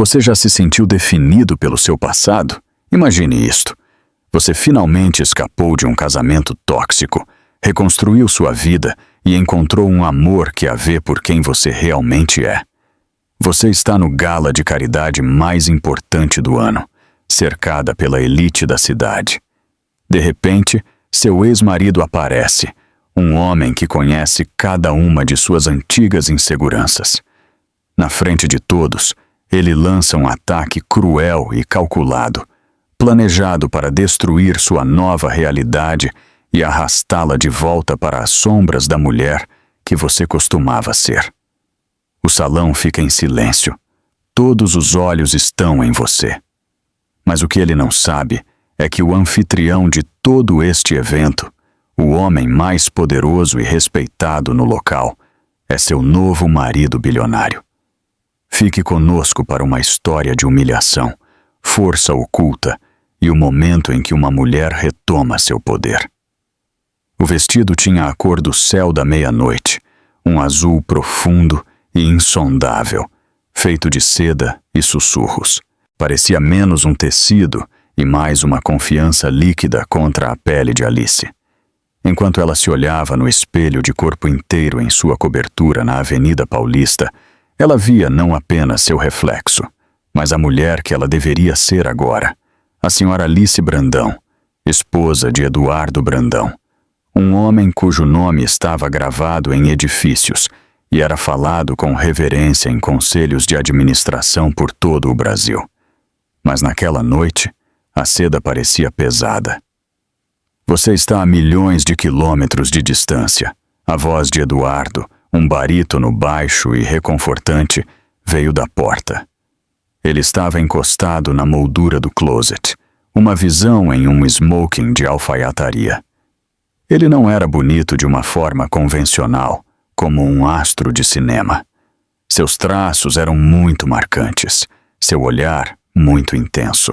Você já se sentiu definido pelo seu passado? Imagine isto. Você finalmente escapou de um casamento tóxico, reconstruiu sua vida e encontrou um amor que a vê por quem você realmente é. Você está no gala de caridade mais importante do ano, cercada pela elite da cidade. De repente, seu ex-marido aparece, um homem que conhece cada uma de suas antigas inseguranças. Na frente de todos, ele lança um ataque cruel e calculado, planejado para destruir sua nova realidade e arrastá-la de volta para as sombras da mulher que você costumava ser. O salão fica em silêncio. Todos os olhos estão em você. Mas o que ele não sabe é que o anfitrião de todo este evento, o homem mais poderoso e respeitado no local, é seu novo marido bilionário. Fique conosco para uma história de humilhação, força oculta e o momento em que uma mulher retoma seu poder. O vestido tinha a cor do céu da meia-noite, um azul profundo e insondável, feito de seda e sussurros. Parecia menos um tecido e mais uma confiança líquida contra a pele de Alice. Enquanto ela se olhava no espelho de corpo inteiro em sua cobertura na Avenida Paulista, ela via não apenas seu reflexo, mas a mulher que ela deveria ser agora, a senhora Alice Brandão, esposa de Eduardo Brandão, um homem cujo nome estava gravado em edifícios e era falado com reverência em conselhos de administração por todo o Brasil. Mas naquela noite, a seda parecia pesada. Você está a milhões de quilômetros de distância. A voz de Eduardo, um barítono baixo e reconfortante, veio da porta. Ele estava encostado na moldura do closet, uma visão em um smoking de alfaiataria. Ele não era bonito de uma forma convencional, como um astro de cinema. Seus traços eram muito marcantes, seu olhar muito intenso.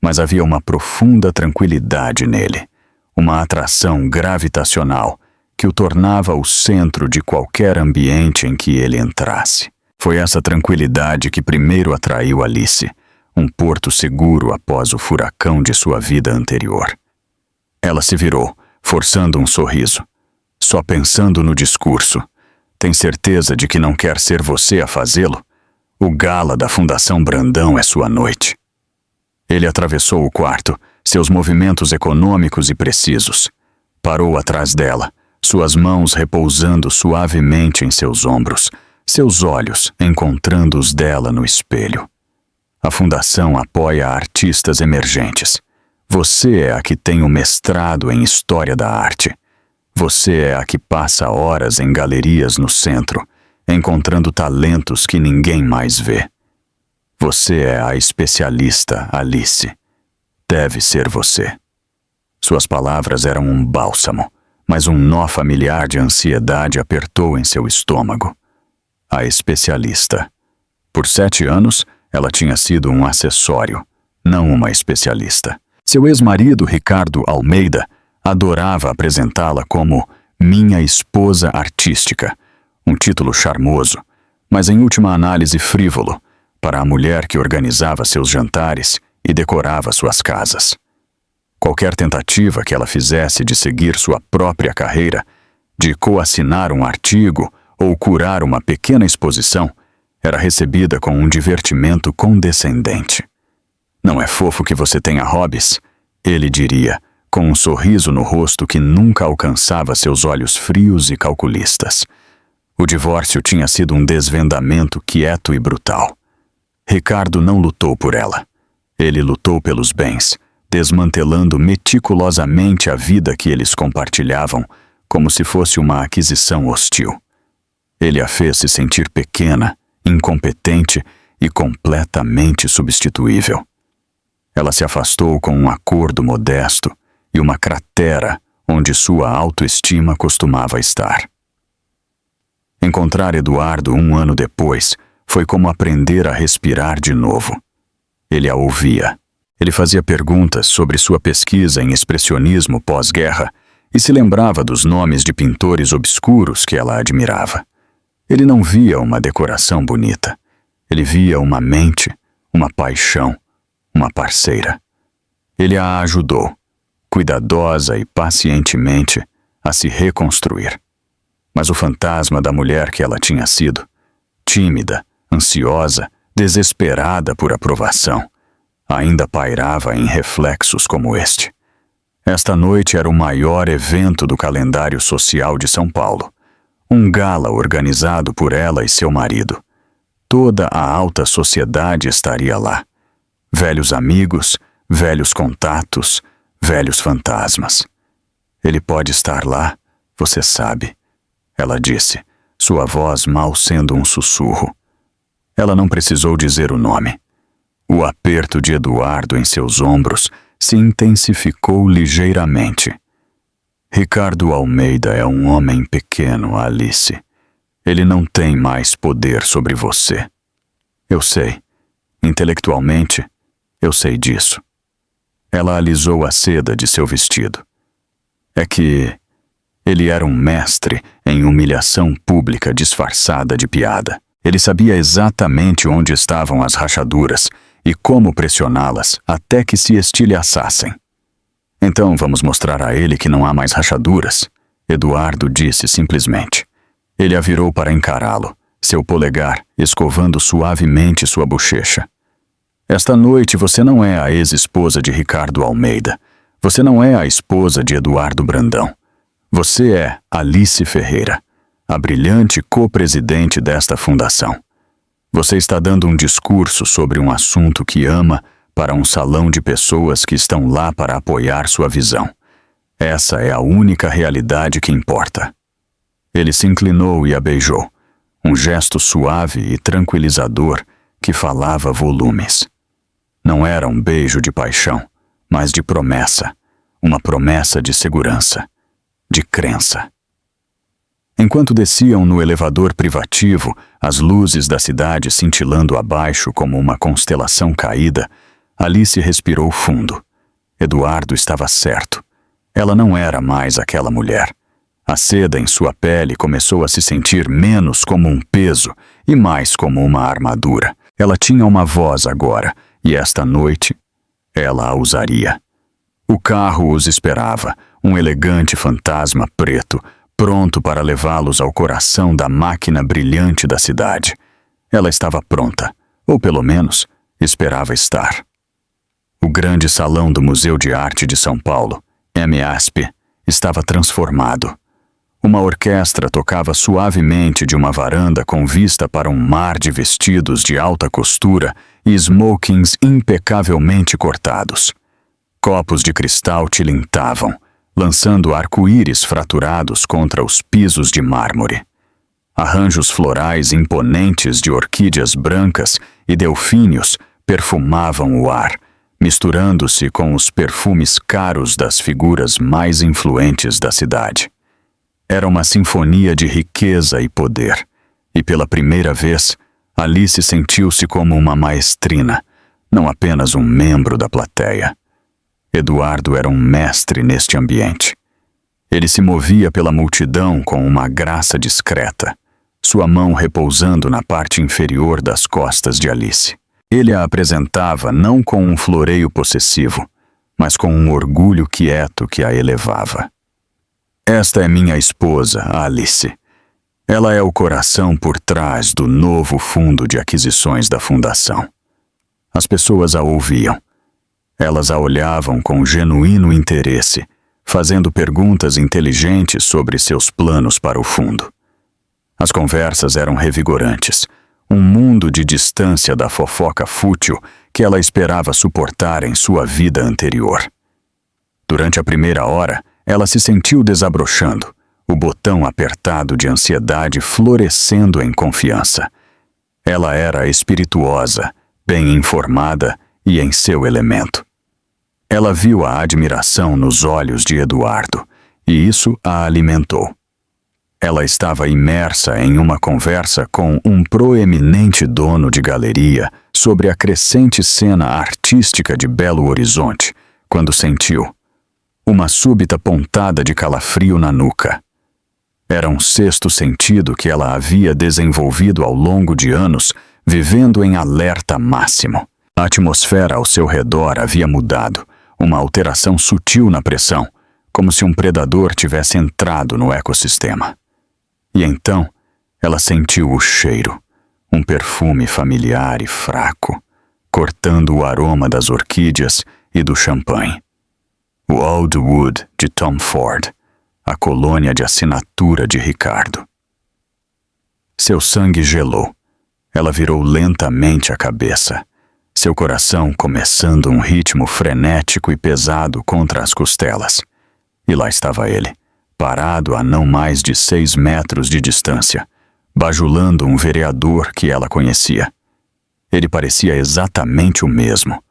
Mas havia uma profunda tranquilidade nele, uma atração gravitacional que o tornava o centro de qualquer ambiente em que ele entrasse. Foi essa tranquilidade que primeiro atraiu Alice, um porto seguro após o furacão de sua vida anterior. Ela se virou, forçando um sorriso, só pensando no discurso. Tem certeza de que não quer ser você a fazê-lo? O gala da Fundação Brandão é sua noite. Ele atravessou o quarto, seus movimentos econômicos e precisos. Parou atrás dela, suas mãos repousando suavemente em seus ombros, seus olhos encontrando os dela no espelho. A Fundação apoia artistas emergentes. Você é a que tem o mestrado em História da Arte. Você é a que passa horas em galerias no centro, encontrando talentos que ninguém mais vê. Você é a especialista, Alice. Deve ser você. Suas palavras eram um bálsamo, mas um nó familiar de ansiedade apertou em seu estômago. A especialista. Por 7 anos, ela tinha sido um acessório, não uma especialista. Seu ex-marido, Ricardo Almeida, adorava apresentá-la como minha esposa artística, um título charmoso, mas em última análise frívolo, para a mulher que organizava seus jantares e decorava suas casas. Qualquer tentativa que ela fizesse de seguir sua própria carreira, de coassinar um artigo ou curar uma pequena exposição, era recebida com um divertimento condescendente. Não é fofo que você tenha hobbies? Ele diria, com um sorriso no rosto que nunca alcançava seus olhos frios e calculistas. O divórcio tinha sido um desvendamento quieto e brutal. Ricardo não lutou por ela. Ele lutou pelos bens, desmantelando meticulosamente a vida que eles compartilhavam, como se fosse uma aquisição hostil. Ele a fez se sentir pequena, incompetente e completamente substituível. Ela se afastou com um acordo modesto e uma cratera onde sua autoestima costumava estar. Encontrar Eduardo 1 ano depois foi como aprender a respirar de novo. Ele a ouvia. Ele fazia perguntas sobre sua pesquisa em expressionismo pós-guerra e se lembrava dos nomes de pintores obscuros que ela admirava. Ele não via uma decoração bonita. Ele via uma mente, uma paixão, uma parceira. Ele a ajudou, cuidadosa e pacientemente, a se reconstruir. Mas o fantasma da mulher que ela tinha sido, tímida, ansiosa, desesperada por aprovação, ainda pairava em reflexos como este. Esta noite era o maior evento do calendário social de São Paulo. Um gala organizado por ela e seu marido. Toda a alta sociedade estaria lá. Velhos amigos, velhos contatos, velhos fantasmas. Ele pode estar lá, você sabe, ela disse, sua voz mal sendo um sussurro. Ela não precisou dizer o nome. O aperto de Eduardo em seus ombros se intensificou ligeiramente. Ricardo Almeida é um homem pequeno, Alice. Ele não tem mais poder sobre você. Eu sei. Intelectualmente, eu sei disso. Ela alisou a seda de seu vestido. É que ele era um mestre em humilhação pública disfarçada de piada. Ele sabia exatamente onde estavam as rachaduras e como pressioná-las até que se estilhaçassem. Então vamos mostrar a ele que não há mais rachaduras, Eduardo disse simplesmente. Ele a virou para encará-lo, seu polegar escovando suavemente sua bochecha. Esta noite você não é a ex-esposa de Ricardo Almeida. Você não é a esposa de Eduardo Brandão. Você é Alice Ferreira, a brilhante co-presidente desta fundação. Você está dando um discurso sobre um assunto que ama para um salão de pessoas que estão lá para apoiar sua visão. Essa é a única realidade que importa. Ele se inclinou e a beijou, um gesto suave e tranquilizador que falava volumes. Não era um beijo de paixão, mas de promessa, uma promessa de segurança, de crença. Enquanto desciam no elevador privativo, as luzes da cidade cintilando abaixo como uma constelação caída, Alice respirou fundo. Eduardo estava certo. Ela não era mais aquela mulher. A seda em sua pele começou a se sentir menos como um peso e mais como uma armadura. Ela tinha uma voz agora, e esta noite, ela a usaria. O carro os esperava, um elegante fantasma preto, pronto para levá-los ao coração da máquina brilhante da cidade. Ela estava pronta, ou pelo menos, esperava estar. O grande salão do Museu de Arte de São Paulo, MASP, estava transformado. Uma orquestra tocava suavemente de uma varanda com vista para um mar de vestidos de alta costura e smokings impecavelmente cortados. Copos de cristal tilintavam, lançando arco-íris fraturados contra os pisos de mármore. Arranjos florais imponentes de orquídeas brancas e delfínios perfumavam o ar, misturando-se com os perfumes caros das figuras mais influentes da cidade. Era uma sinfonia de riqueza e poder, e pela primeira vez, Alice sentiu-se como uma maestrina, não apenas um membro da plateia. Eduardo era um mestre neste ambiente. Ele se movia pela multidão com uma graça discreta, sua mão repousando na parte inferior das costas de Alice. Ele a apresentava não com um floreio possessivo, mas com um orgulho quieto que a elevava. Esta é minha esposa, Alice. Ela é o coração por trás do novo fundo de aquisições da fundação. As pessoas a ouviam. Elas a olhavam com genuíno interesse, fazendo perguntas inteligentes sobre seus planos para o fundo. As conversas eram revigorantes, um mundo de distância da fofoca fútil que ela esperava suportar em sua vida anterior. Durante a primeira hora, ela se sentiu desabrochando, o botão apertado de ansiedade florescendo em confiança. Ela era espirituosa, bem informada e em seu elemento. Ela viu a admiração nos olhos de Eduardo, e isso a alimentou. Ela estava imersa em uma conversa com um proeminente dono de galeria sobre a crescente cena artística de Belo Horizonte, quando sentiu uma súbita pontada de calafrio na nuca. Era um sexto sentido que ela havia desenvolvido ao longo de anos, vivendo em alerta máximo. A atmosfera ao seu redor havia mudado, uma alteração sutil na pressão, como se um predador tivesse entrado no ecossistema. E então, ela sentiu o cheiro, um perfume familiar e fraco, cortando o aroma das orquídeas e do champanhe. O Old Wood de Tom Ford, a colônia de assinatura de Ricardo. Seu sangue gelou. Ela virou lentamente a cabeça, seu coração começando um ritmo frenético e pesado contra as costelas. E lá estava ele, parado a não mais de 6 metros de distância, bajulando um vereador que ela conhecia. Ele parecia exatamente o mesmo.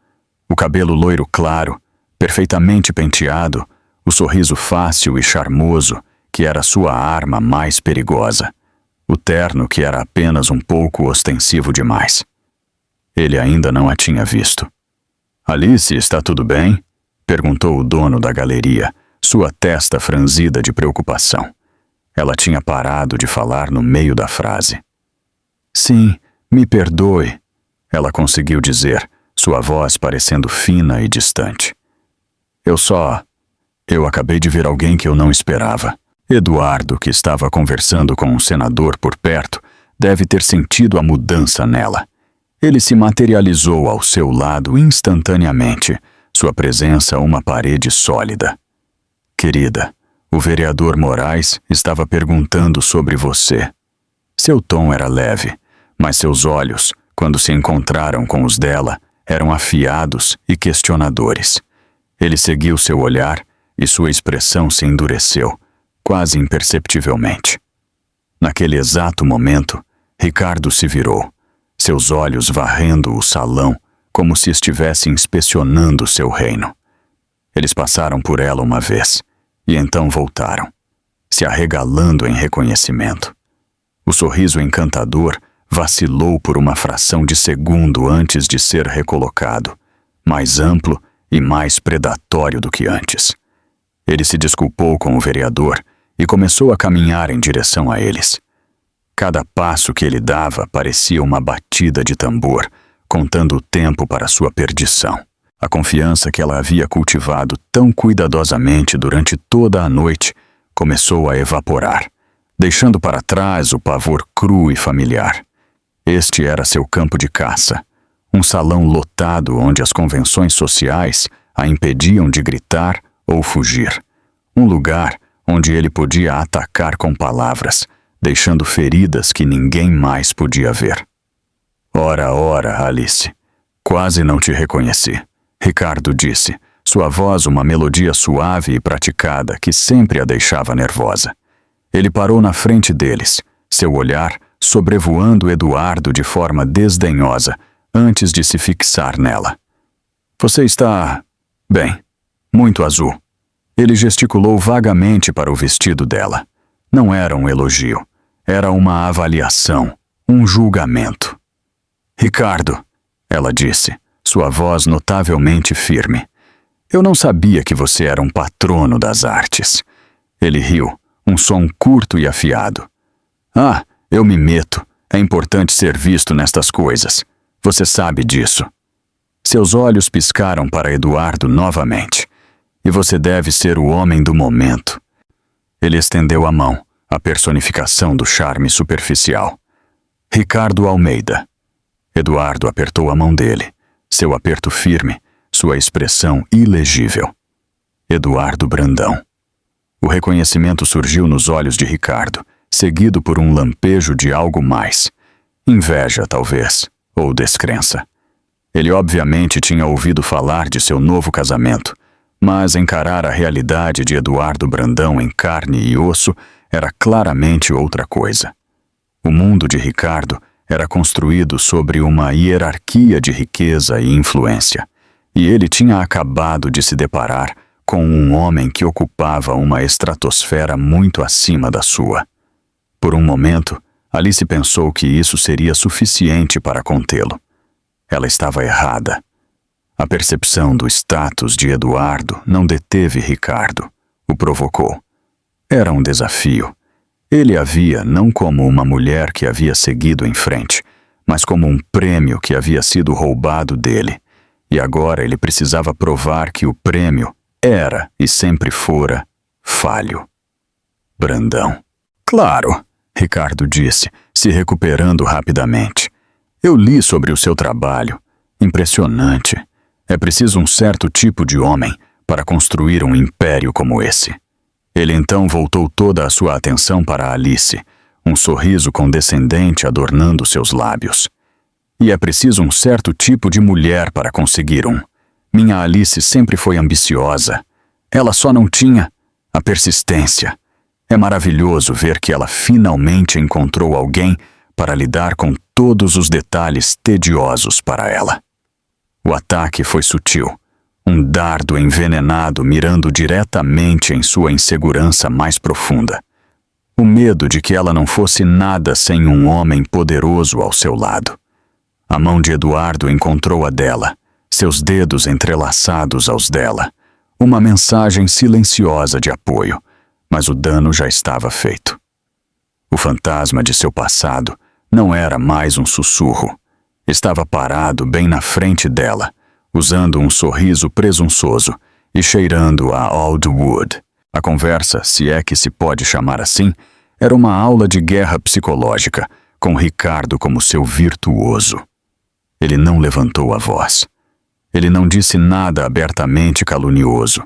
O cabelo loiro claro, perfeitamente penteado, o sorriso fácil e charmoso, que era sua arma mais perigosa. O terno que era apenas um pouco ostensivo demais. Ele ainda não a tinha visto. "Alice, está tudo bem?" perguntou o dono da galeria, sua testa franzida de preocupação. Ela tinha parado de falar no meio da frase. "Sim, me perdoe", ela conseguiu dizer, sua voz parecendo fina e distante. Eu acabei de ver alguém que eu não esperava." Eduardo, que estava conversando com um senador por perto, deve ter sentido a mudança nela. Ele se materializou ao seu lado instantaneamente, sua presença uma parede sólida. "Querida, o vereador Moraes estava perguntando sobre você." Seu tom era leve, mas seus olhos, quando se encontraram com os dela, eram afiados e questionadores. Ele seguiu seu olhar e sua expressão se endureceu, quase imperceptivelmente. Naquele exato momento, Ricardo se virou, seus olhos varrendo o salão como se estivesse inspecionando seu reino. Eles passaram por ela uma vez, e então voltaram, se arregalando em reconhecimento. O sorriso encantador vacilou por uma fração de segundo antes de ser recolocado, mais amplo e mais predatório do que antes. Ele se desculpou com o vereador e começou a caminhar em direção a eles. Cada passo que ele dava parecia uma batida de tambor, contando o tempo para sua perdição. A confiança que ela havia cultivado tão cuidadosamente durante toda a noite começou a evaporar, deixando para trás o pavor cru e familiar. Este era seu campo de caça, um salão lotado onde as convenções sociais a impediam de gritar ou fugir. Um lugar onde ele podia atacar com palavras, deixando feridas que ninguém mais podia ver. "Ora, ora, Alice. Quase não te reconheci", Ricardo disse, sua voz uma melodia suave e praticada que sempre a deixava nervosa. Ele parou na frente deles, seu olhar sobrevoando Eduardo de forma desdenhosa, antes de se fixar nela. "Você está... bem, muito azul." Ele gesticulou vagamente para o vestido dela. Não era um elogio. Era uma avaliação, um julgamento. "Ricardo", ela disse, sua voz notavelmente firme. "Eu não sabia que você era um patrono das artes." Ele riu, um som curto e afiado. "Ah, eu me meto. É importante ser visto nestas coisas. Você sabe disso." Seus olhos piscaram para Eduardo novamente. "E você deve ser o homem do momento." Ele estendeu a mão, a personificação do charme superficial. "Ricardo Almeida." Eduardo apertou a mão dele, seu aperto firme, sua expressão ilegível. "Eduardo Brandão." O reconhecimento surgiu nos olhos de Ricardo, seguido por um lampejo de algo mais. Inveja, talvez, ou descrença. Ele obviamente tinha ouvido falar de seu novo casamento, mas encarar a realidade de Eduardo Brandão em carne e osso era claramente outra coisa. O mundo de Ricardo era construído sobre uma hierarquia de riqueza e influência, e ele tinha acabado de se deparar com um homem que ocupava uma estratosfera muito acima da sua. Por um momento, Alice pensou que isso seria suficiente para contê-lo. Ela estava errada. A percepção do status de Eduardo não deteve Ricardo, o provocou. Era um desafio. Ele a via não como uma mulher que havia seguido em frente, mas como um prêmio que havia sido roubado dele. E agora ele precisava provar que o prêmio era e sempre fora falho. Brandão. Claro, Ricardo disse, se recuperando rapidamente. Eu li sobre o seu trabalho. Impressionante. É preciso um certo tipo de homem para construir um império como esse. Ele então voltou toda a sua atenção para Alice, um sorriso condescendente adornando seus lábios. E é preciso um certo tipo de mulher para conseguir um. Minha Alice sempre foi ambiciosa. Ela só não tinha a persistência. É maravilhoso ver que ela finalmente encontrou alguém para lidar com todos os detalhes tediosos para ela. O ataque foi sutil. Um dardo envenenado mirando diretamente em sua insegurança mais profunda. O medo de que ela não fosse nada sem um homem poderoso ao seu lado. A mão de Eduardo encontrou a dela, seus dedos entrelaçados aos dela. Uma mensagem silenciosa de apoio, mas o dano já estava feito. O fantasma de seu passado não era mais um sussurro. Estava parado bem na frente dela, usando um sorriso presunçoso e cheirando a old wood. A conversa, se é que se pode chamar assim, era uma aula de guerra psicológica, com Ricardo como seu virtuoso. Ele não levantou a voz. Ele não disse nada abertamente calunioso.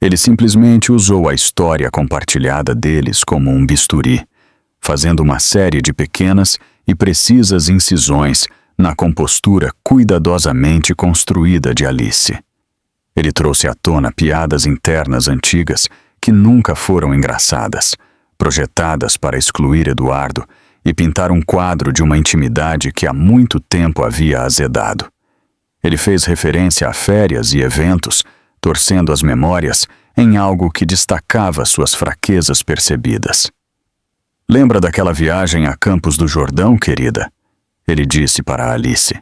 Ele simplesmente usou a história compartilhada deles como um bisturi, fazendo uma série de pequenas e precisas incisões na compostura cuidadosamente construída de Alice. Ele trouxe à tona piadas internas antigas que nunca foram engraçadas, projetadas para excluir Eduardo e pintar um quadro de uma intimidade que há muito tempo havia azedado. Ele fez referência a férias e eventos, torcendo as memórias em algo que destacava suas fraquezas percebidas. Lembra daquela viagem a Campos do Jordão, querida? Ele disse para Alice,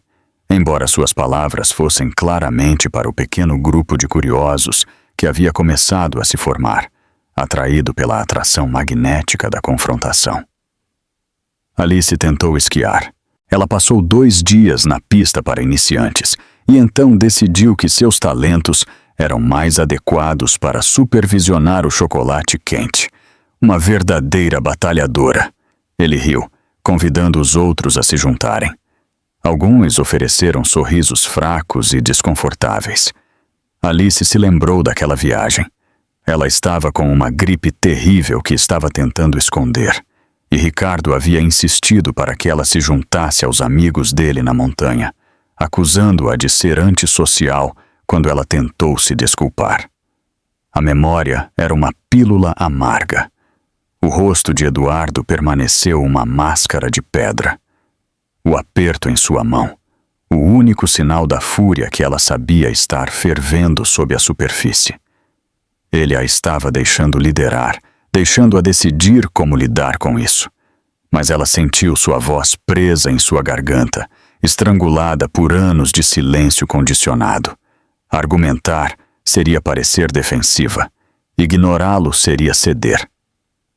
embora suas palavras fossem claramente para o pequeno grupo de curiosos que havia começado a se formar, atraído pela atração magnética da confrontação. Alice tentou esquiar. Ela passou 2 dias na pista para iniciantes e então decidiu que seus talentos eram mais adequados para supervisionar o chocolate quente. Uma verdadeira batalhadora. Ele riu, convidando os outros a se juntarem. Alguns ofereceram sorrisos fracos e desconfortáveis. Alice se lembrou daquela viagem. Ela estava com uma gripe terrível que estava tentando esconder, e Ricardo havia insistido para que ela se juntasse aos amigos dele na montanha, acusando-a de ser antissocial quando ela tentou se desculpar. A memória era uma pílula amarga. O rosto de Eduardo permaneceu uma máscara de pedra. O aperto em sua mão, o único sinal da fúria que ela sabia estar fervendo sob a superfície. Ele a estava deixando liderar, deixando-a decidir como lidar com isso. Mas ela sentiu sua voz presa em sua garganta, estrangulada por anos de silêncio condicionado. Argumentar seria parecer defensiva. Ignorá-lo seria ceder.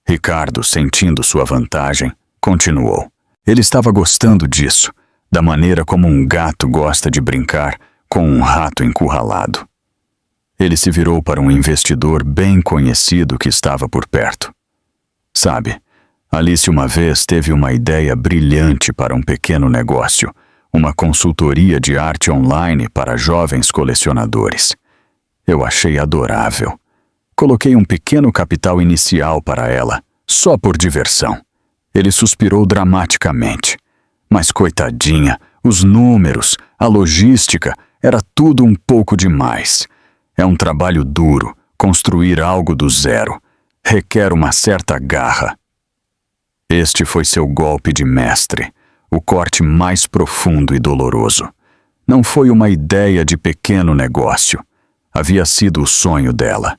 Ricardo, sentindo sua vantagem, continuou. Ele estava gostando disso, da maneira como um gato gosta de brincar com um rato encurralado. Ele se virou para um investidor bem conhecido que estava por perto. Sabe, Alice uma vez teve uma ideia brilhante para um pequeno negócio, uma consultoria de arte online para jovens colecionadores. Eu achei adorável. Coloquei um pequeno capital inicial para ela, só por diversão. Ele suspirou dramaticamente. Mas coitadinha, os números, a logística, era tudo um pouco demais. É um trabalho duro, construir algo do zero. Requer uma certa garra. Este foi seu golpe de mestre, o corte mais profundo e doloroso. Não foi uma ideia de pequeno negócio. Havia sido o sonho dela.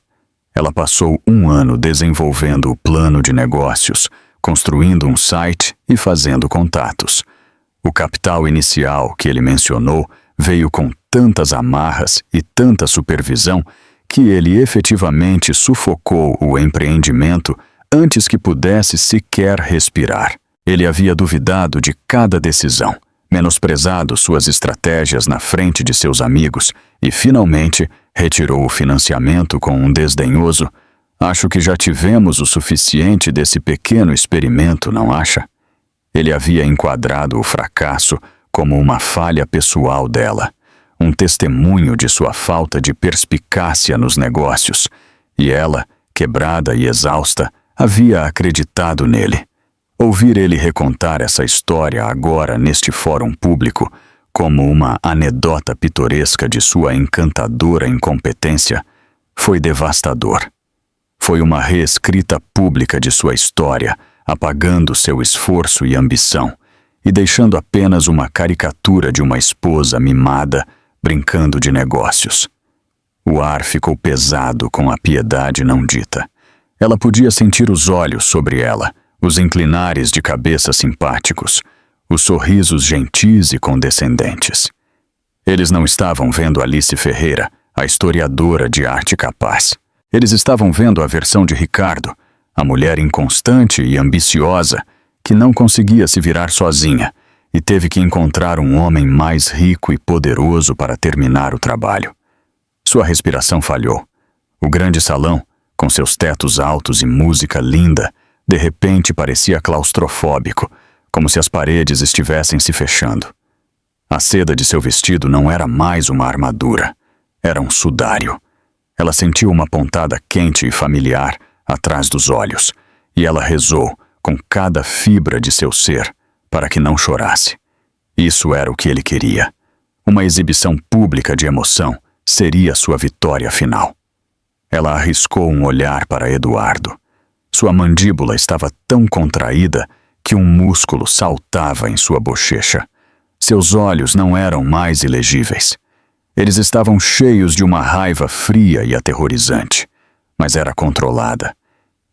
Ela passou 1 ano desenvolvendo o plano de negócios, construindo um site e fazendo contatos. O capital inicial que ele mencionou veio com tantas amarras e tanta supervisão que ele efetivamente sufocou o empreendimento antes que pudesse sequer respirar. Ele havia duvidado de cada decisão, menosprezado suas estratégias na frente de seus amigos e, finalmente, retirou o financiamento com um desdenhoso: "Acho que já tivemos o suficiente desse pequeno experimento, não acha?" Ele havia enquadrado o fracasso como uma falha pessoal dela, um testemunho de sua falta de perspicácia nos negócios, e ela, quebrada e exausta, havia acreditado nele. Ouvir ele recontar essa história agora neste fórum público, como uma anedota pitoresca de sua encantadora incompetência, foi devastador. Foi uma reescrita pública de sua história, apagando seu esforço e ambição, e deixando apenas uma caricatura de uma esposa mimada, brincando de negócios. O ar ficou pesado com a piedade não dita. Ela podia sentir os olhos sobre ela, os inclinares de cabeça simpáticos, os sorrisos gentis e condescendentes. Eles não estavam vendo Alice Ferreira, a historiadora de arte capaz. Eles estavam vendo a versão de Ricardo, a mulher inconstante e ambiciosa, que não conseguia se virar sozinha e teve que encontrar um homem mais rico e poderoso para terminar o trabalho. Sua respiração falhou. O grande salão, com seus tetos altos e música linda, de repente parecia claustrofóbico, como se as paredes estivessem se fechando. A seda de seu vestido não era mais uma armadura, era um sudário. Ela sentiu uma pontada quente e familiar atrás dos olhos, e ela rezou com cada fibra de seu ser para que não chorasse. Isso era o que ele queria. Uma exibição pública de emoção seria sua vitória final. Ela arriscou um olhar para Eduardo. Sua mandíbula estava tão contraída que um músculo saltava em sua bochecha. Seus olhos não eram mais ilegíveis. Eles estavam cheios de uma raiva fria e aterrorizante, mas era controlada.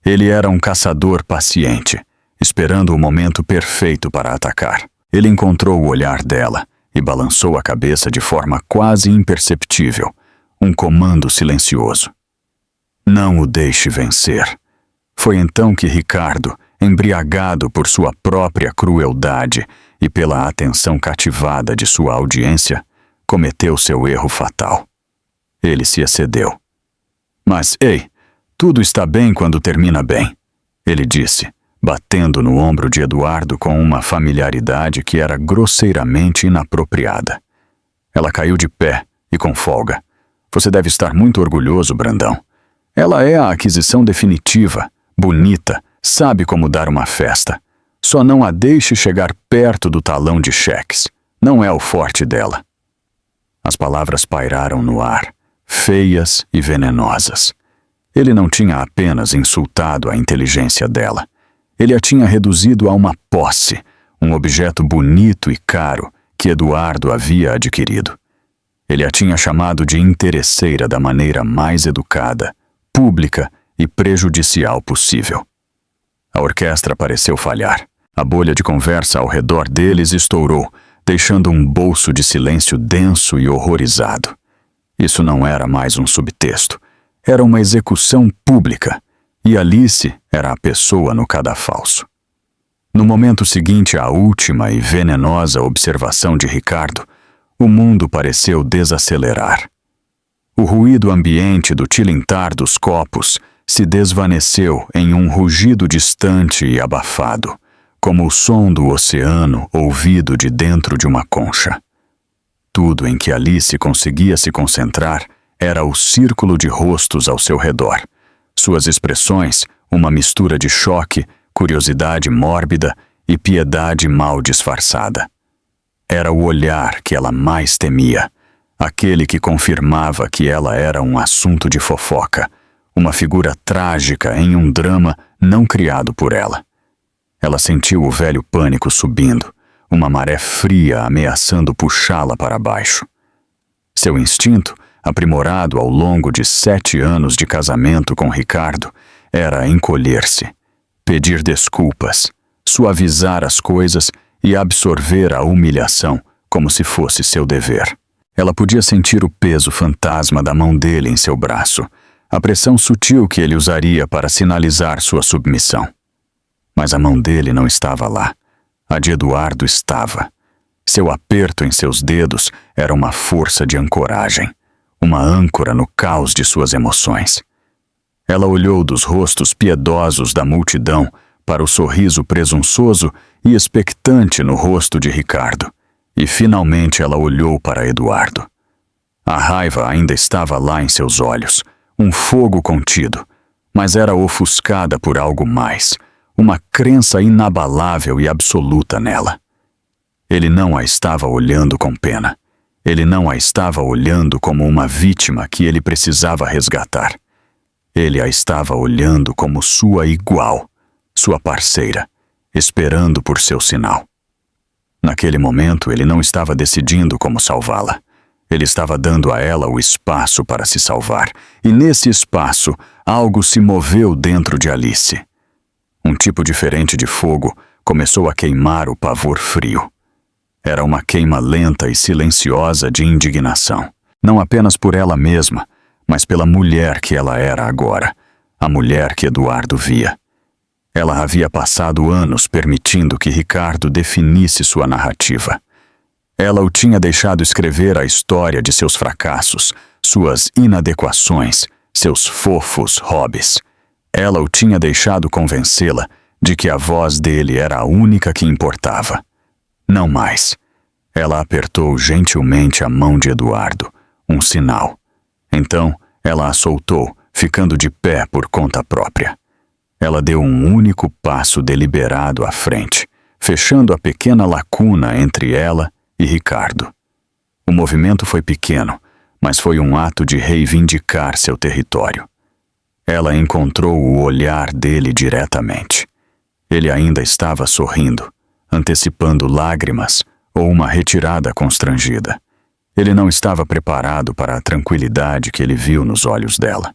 Ele era um caçador paciente, esperando o momento perfeito para atacar. Ele encontrou o olhar dela e balançou a cabeça de forma quase imperceptível, um comando silencioso. Não o deixe vencer. Foi então que Ricardo, embriagado por sua própria crueldade e pela atenção cativada de sua audiência, cometeu seu erro fatal. Ele se excedeu. "Mas, ei, tudo está bem quando termina bem", ele disse, batendo no ombro de Eduardo com uma familiaridade que era grosseiramente inapropriada. Ela caiu de pé e com folga. "Você deve estar muito orgulhoso, Brandão. Ela é a aquisição definitiva, bonita, sabe como dar uma festa. Só não a deixe chegar perto do talão de cheques. Não é o forte dela." As palavras pairaram no ar, feias e venenosas. Ele não tinha apenas insultado a inteligência dela. Ele a tinha reduzido a uma posse, um objeto bonito e caro que Eduardo havia adquirido. Ele a tinha chamado de interesseira da maneira mais educada, pública e prejudicial possível. A orquestra pareceu falhar. A bolha de conversa ao redor deles estourou, deixando um bolso de silêncio denso e horrorizado. Isso não era mais um subtexto. Era uma execução pública, e Alice era a pessoa no cadafalso. No momento seguinte à última e venenosa observação de Ricardo, o mundo pareceu desacelerar. O ruído ambiente do tilintar dos copos se desvaneceu em um rugido distante e abafado, como o som do oceano ouvido de dentro de uma concha. Tudo em que Alice conseguia se concentrar era o círculo de rostos ao seu redor. Suas expressões, uma mistura de choque, curiosidade mórbida e piedade mal disfarçada. Era o olhar que ela mais temia, aquele que confirmava que ela era um assunto de fofoca, uma figura trágica em um drama não criado por ela. Ela sentiu o velho pânico subindo, uma maré fria ameaçando puxá-la para baixo. Seu instinto, aprimorado ao longo de 7 anos de casamento com Ricardo, era encolher-se, pedir desculpas, suavizar as coisas e absorver a humilhação como se fosse seu dever. Ela podia sentir o peso fantasma da mão dele em seu braço, a pressão sutil que ele usaria para sinalizar sua submissão. Mas a mão dele não estava lá. A de Eduardo estava. Seu aperto em seus dedos era uma força de ancoragem, uma âncora no caos de suas emoções. Ela olhou dos rostos piedosos da multidão para o sorriso presunçoso e expectante no rosto de Ricardo, e finalmente ela olhou para Eduardo. A raiva ainda estava lá em seus olhos, um fogo contido, mas era ofuscada por algo mais, uma crença inabalável e absoluta nela. Ele não a estava olhando com pena. Ele não a estava olhando como uma vítima que ele precisava resgatar. Ele a estava olhando como sua igual, sua parceira, esperando por seu sinal. Naquele momento, ele não estava decidindo como salvá-la. Ele estava dando a ela o espaço para se salvar, e nesse espaço, algo se moveu dentro de Alice. Um tipo diferente de fogo começou a queimar o pavor frio. Era uma queima lenta e silenciosa de indignação, não apenas por ela mesma, mas pela mulher que ela era agora, a mulher que Eduardo via. Ela havia passado anos permitindo que Ricardo definisse sua narrativa. Ela o tinha deixado escrever a história de seus fracassos, suas inadequações, seus fofos hobbies. Ela o tinha deixado convencê-la de que a voz dele era a única que importava. Não mais. Ela apertou gentilmente a mão de Eduardo, um sinal. Então, ela a soltou, ficando de pé por conta própria. Ela deu um único passo deliberado à frente, fechando a pequena lacuna entre ela e Ricardo. O movimento foi pequeno, mas foi um ato de reivindicar seu território. Ela encontrou o olhar dele diretamente. Ele ainda estava sorrindo, antecipando lágrimas ou uma retirada constrangida. Ele não estava preparado para a tranquilidade que ele viu nos olhos dela.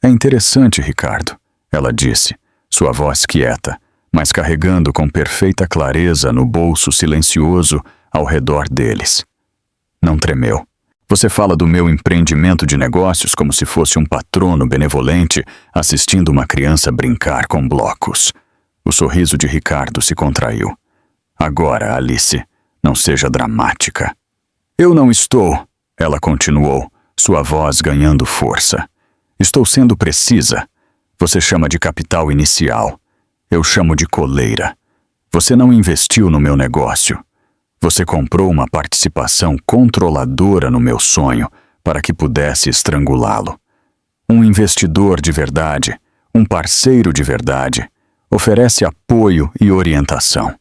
É interessante, Ricardo, ela disse, sua voz quieta, mas carregando com perfeita clareza no bolso silencioso ao redor deles. Não tremeu. Você fala do meu empreendimento de negócios como se fosse um patrono benevolente assistindo uma criança brincar com blocos. O sorriso de Ricardo se contraiu. Agora, Alice, não seja dramática. Eu não estou, ela continuou, sua voz ganhando força. Estou sendo precisa. Você chama de capital inicial. Eu chamo de coleira. Você não investiu no meu negócio. Você comprou uma participação controladora no meu sonho para que pudesse estrangulá-lo. Um investidor de verdade, um parceiro de verdade, oferece apoio e orientação.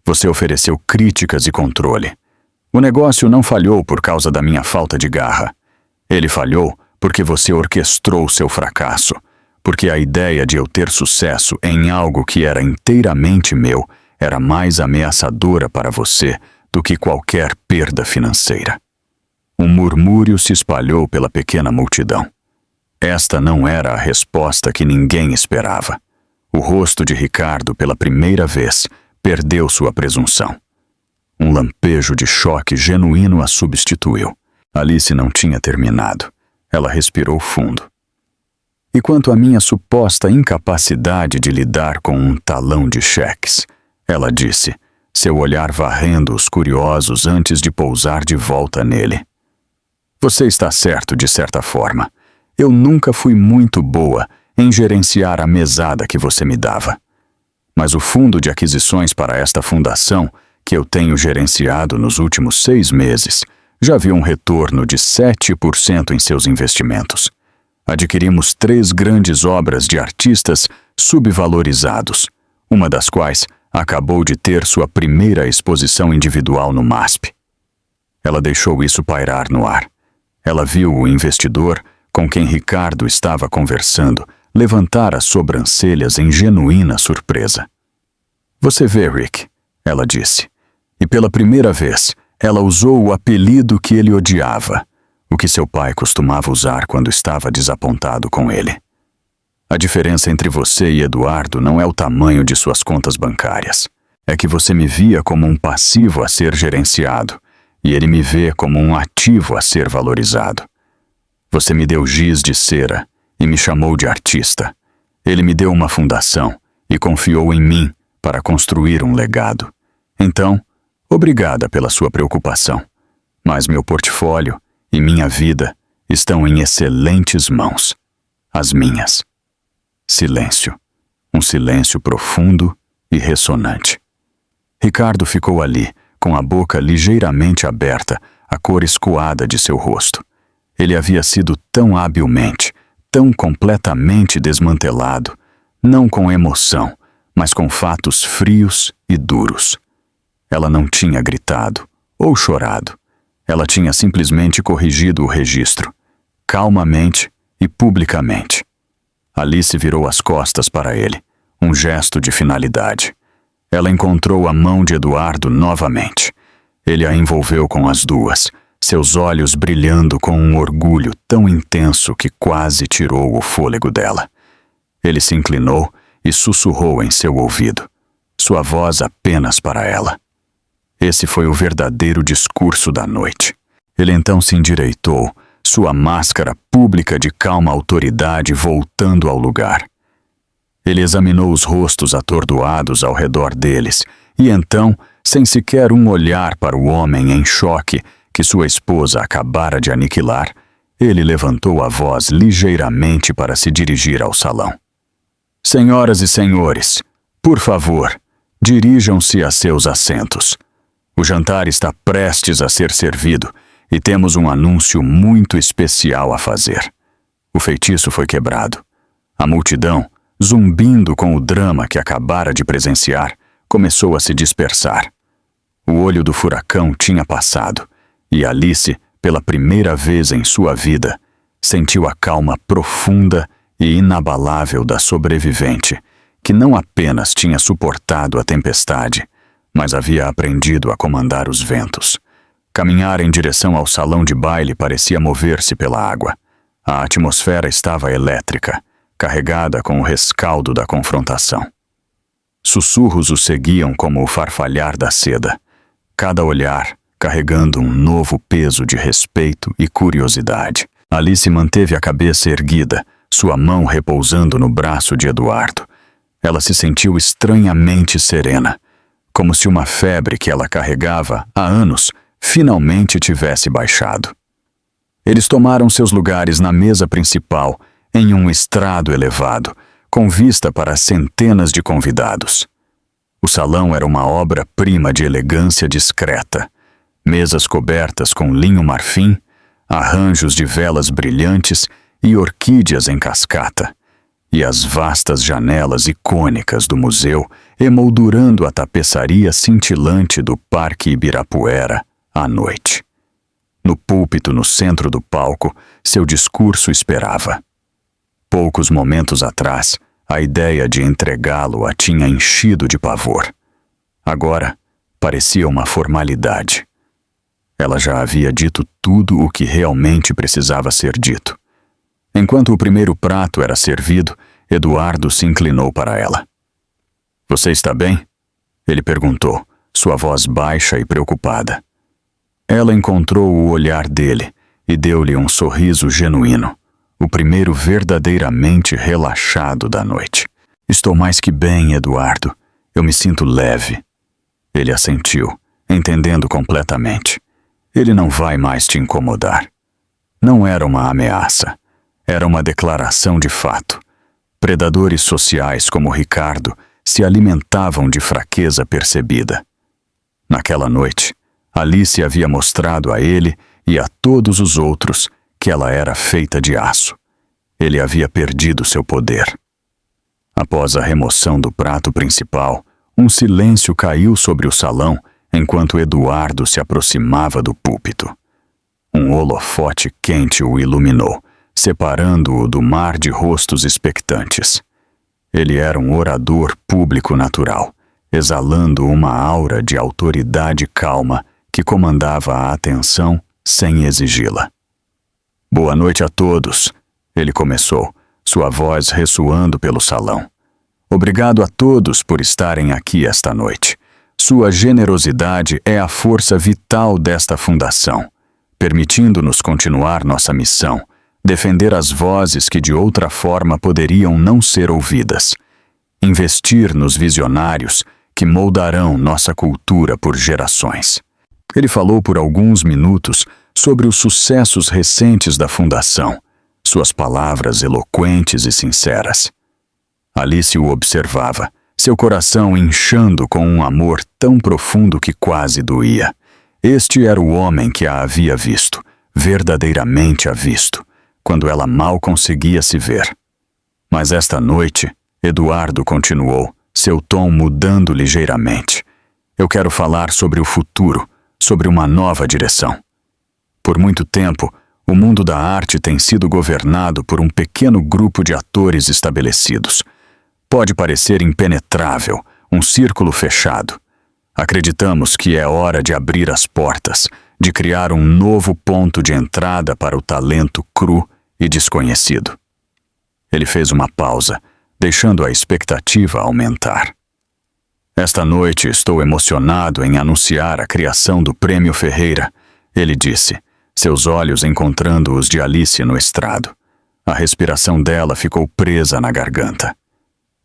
Você ofereceu críticas e controle. O negócio não falhou por causa da minha falta de garra. Ele falhou porque você orquestrou seu fracasso, porque a ideia de eu ter sucesso em algo que era inteiramente meu era mais ameaçadora para você do que qualquer perda financeira. Um murmúrio se espalhou pela pequena multidão. Esta não era a resposta que ninguém esperava. O rosto de Ricardo, pela primeira vez, perdeu sua presunção. Um lampejo de choque genuíno a substituiu. Alice não tinha terminado. Ela respirou fundo. E quanto à minha suposta incapacidade de lidar com um talão de cheques, ela disse, seu olhar varrendo os curiosos antes de pousar de volta nele. Você está certo, de certa forma. Eu nunca fui muito boa em gerenciar a mesada que você me dava. Mas o fundo de aquisições para esta fundação, que eu tenho gerenciado nos últimos 6 meses, já viu um retorno de 7% em seus investimentos. Adquirimos 3 grandes obras de artistas subvalorizados, uma das quais acabou de ter sua primeira exposição individual no MASP. Ela deixou isso pairar no ar. Ela viu o investidor com quem Ricardo estava conversando levantar as sobrancelhas em genuína surpresa. Você vê, Rick, ela disse. E pela primeira vez, ela usou o apelido que ele odiava, o que seu pai costumava usar quando estava desapontado com ele. A diferença entre você e Eduardo não é o tamanho de suas contas bancárias. É que você me via como um passivo a ser gerenciado, e ele me vê como um ativo a ser valorizado. Você me deu giz de cera e me chamou de artista. Ele me deu uma fundação e confiou em mim para construir um legado. Então, Obrigada pela sua preocupação, mas meu portfólio e minha vida estão em excelentes mãos. As minhas. Silêncio. Um silêncio profundo e ressonante. Ricardo ficou ali, com a boca ligeiramente aberta, a cor escoada de seu rosto. Ele havia sido tão habilmente, tão completamente desmantelado, não com emoção, mas com fatos frios e duros. Ela não tinha gritado ou chorado. Ela tinha simplesmente corrigido o registro, calmamente e publicamente. Alice virou as costas para ele, um gesto de finalidade. Ela encontrou a mão de Eduardo novamente. Ele a envolveu com as duas, seus olhos brilhando com um orgulho tão intenso que quase tirou o fôlego dela. Ele se inclinou e sussurrou em seu ouvido, sua voz apenas para ela. Esse foi o verdadeiro discurso da noite. Ele então se endireitou, sua máscara pública de calma autoridade voltando ao lugar. Ele examinou os rostos atordoados ao redor deles e então, sem sequer um olhar para o homem em choque que sua esposa acabara de aniquilar, ele levantou a voz ligeiramente para se dirigir ao salão. Senhoras e senhores, por favor, dirijam-se a seus assentos. O jantar está prestes a ser servido e temos um anúncio muito especial a fazer. O feitiço foi quebrado. A multidão, zumbindo com o drama que acabara de presenciar, começou a se dispersar. O olho do furacão tinha passado e Alice, pela primeira vez em sua vida, sentiu a calma profunda e inabalável da sobrevivente, que não apenas tinha suportado a tempestade, mas havia aprendido a comandar os ventos. Caminhar em direção ao salão de baile parecia mover-se pela água. A atmosfera estava elétrica, carregada com o rescaldo da confrontação. Sussurros o seguiam como o farfalhar da seda, cada olhar carregando um novo peso de respeito e curiosidade. Alice manteve a cabeça erguida, sua mão repousando no braço de Eduardo. Ela se sentiu estranhamente serena, como se uma febre que ela carregava há anos finalmente tivesse baixado. Eles tomaram seus lugares na mesa principal, em um estrado elevado, com vista para centenas de convidados. O salão era uma obra-prima de elegância discreta. Mesas cobertas com linho marfim, arranjos de velas brilhantes e orquídeas em cascata, e as vastas janelas icônicas do museu emoldurando a tapeçaria cintilante do Parque Ibirapuera à noite. No púlpito no centro do palco, seu discurso esperava. Poucos momentos atrás, a ideia de entregá-lo a tinha enchido de pavor. Agora, parecia uma formalidade. Ela já havia dito tudo o que realmente precisava ser dito. Enquanto o primeiro prato era servido, Eduardo se inclinou para ela. Você está bem? Ele perguntou, sua voz baixa e preocupada. Ela encontrou o olhar dele e deu-lhe um sorriso genuíno, o primeiro verdadeiramente relaxado da noite. Estou mais que bem, Eduardo. Eu me sinto leve. Ele assentiu, entendendo completamente. Ele não vai mais te incomodar. Não era uma ameaça. Era uma declaração de fato. Predadores sociais como Ricardo se alimentavam de fraqueza percebida. Naquela noite, Alice havia mostrado a ele e a todos os outros que ela era feita de aço. Ele havia perdido seu poder. Após a remoção do prato principal, um silêncio caiu sobre o salão enquanto Eduardo se aproximava do púlpito. Um holofote quente o iluminou, separando-o do mar de rostos expectantes. Ele era um orador público natural, exalando uma aura de autoridade calma que comandava a atenção sem exigi-la. Boa noite a todos, ele começou, sua voz ressoando pelo salão. Obrigado a todos por estarem aqui esta noite. Sua generosidade é a força vital desta fundação, permitindo-nos continuar nossa missão, defender as vozes que de outra forma poderiam não ser ouvidas, investir nos visionários que moldarão nossa cultura por gerações. Ele falou por alguns minutos sobre os sucessos recentes da Fundação, suas palavras eloquentes e sinceras. Alice o observava, seu coração inchando com um amor tão profundo que quase doía. Este era o homem que a havia visto, verdadeiramente a visto, quando ela mal conseguia se ver. Mas esta noite, Eduardo continuou, seu tom mudando ligeiramente. Eu quero falar sobre o futuro, sobre uma nova direção. Por muito tempo, o mundo da arte tem sido governado por um pequeno grupo de atores estabelecidos. Pode parecer impenetrável, um círculo fechado. Acreditamos que é hora de abrir as portas, de criar um novo ponto de entrada para o talento cru e desconhecido. Ele fez uma pausa, deixando a expectativa aumentar. Esta noite estou emocionado em anunciar a criação do Prêmio Ferreira, ele disse, seus olhos encontrando os de Alice no estrado. A respiração dela ficou presa na garganta.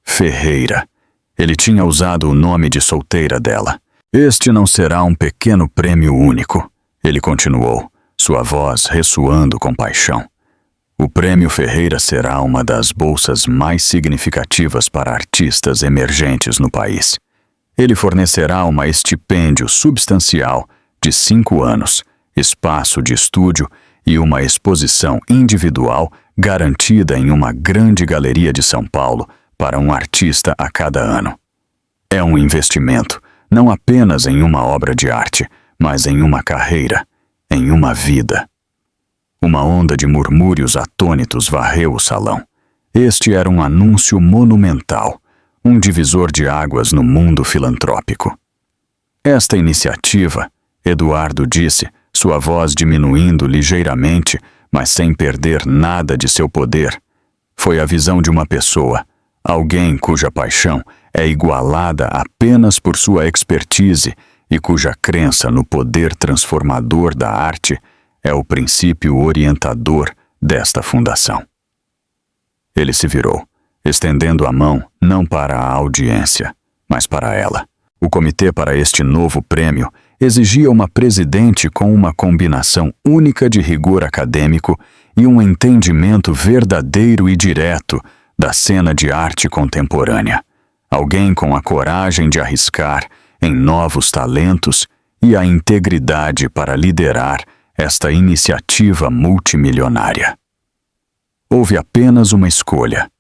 Ferreira. Ele tinha usado o nome de solteira dela. Este não será um pequeno prêmio único, ele continuou, sua voz ressoando com paixão. O Prêmio Ferreira será uma das bolsas mais significativas para artistas emergentes no país. Ele fornecerá uma estipêndio substancial de 5 anos, espaço de estúdio e uma exposição individual garantida em uma grande galeria de São Paulo para um artista a cada ano. É um investimento, não apenas em uma obra de arte, mas em uma carreira, em uma vida. Uma onda de murmúrios atônitos varreu o salão. Este era um anúncio monumental, um divisor de águas no mundo filantrópico. Esta iniciativa, Eduardo disse, sua voz diminuindo ligeiramente, mas sem perder nada de seu poder, foi a visão de uma pessoa, alguém cuja paixão é igualada apenas por sua expertise e cuja crença no poder transformador da arte é o princípio orientador desta fundação. Ele se virou, estendendo a mão não para a audiência, mas para ela. O comitê para este novo prêmio exigia uma presidente com uma combinação única de rigor acadêmico e um entendimento verdadeiro e direto da cena de arte contemporânea. Alguém com a coragem de arriscar em novos talentos e a integridade para liderar esta iniciativa multimilionária. Houve apenas uma escolha.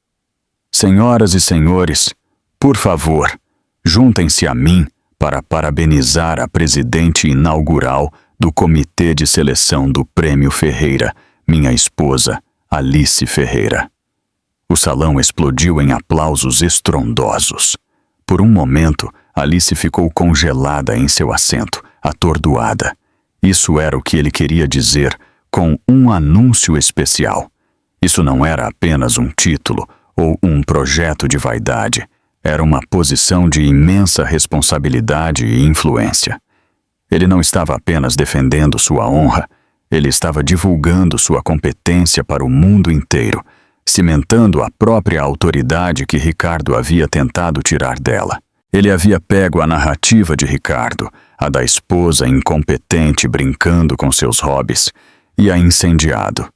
Senhoras e senhores, por favor, juntem-se a mim para parabenizar a presidente inaugural do Comitê de Seleção do Prêmio Ferreira, minha esposa, Alice Ferreira. O salão explodiu em aplausos estrondosos. Por um momento, Alice ficou congelada em seu assento, atordoada. Isso era o que ele queria dizer com um anúncio especial. Isso não era apenas um título ou um projeto de vaidade. Era uma posição de imensa responsabilidade e influência. Ele não estava apenas defendendo sua honra, ele estava divulgando sua competência para o mundo inteiro, cimentando a própria autoridade que Ricardo havia tentado tirar dela. Ele havia pego a narrativa de Ricardo, a da esposa incompetente brincando com seus hobbies, e a incendiado.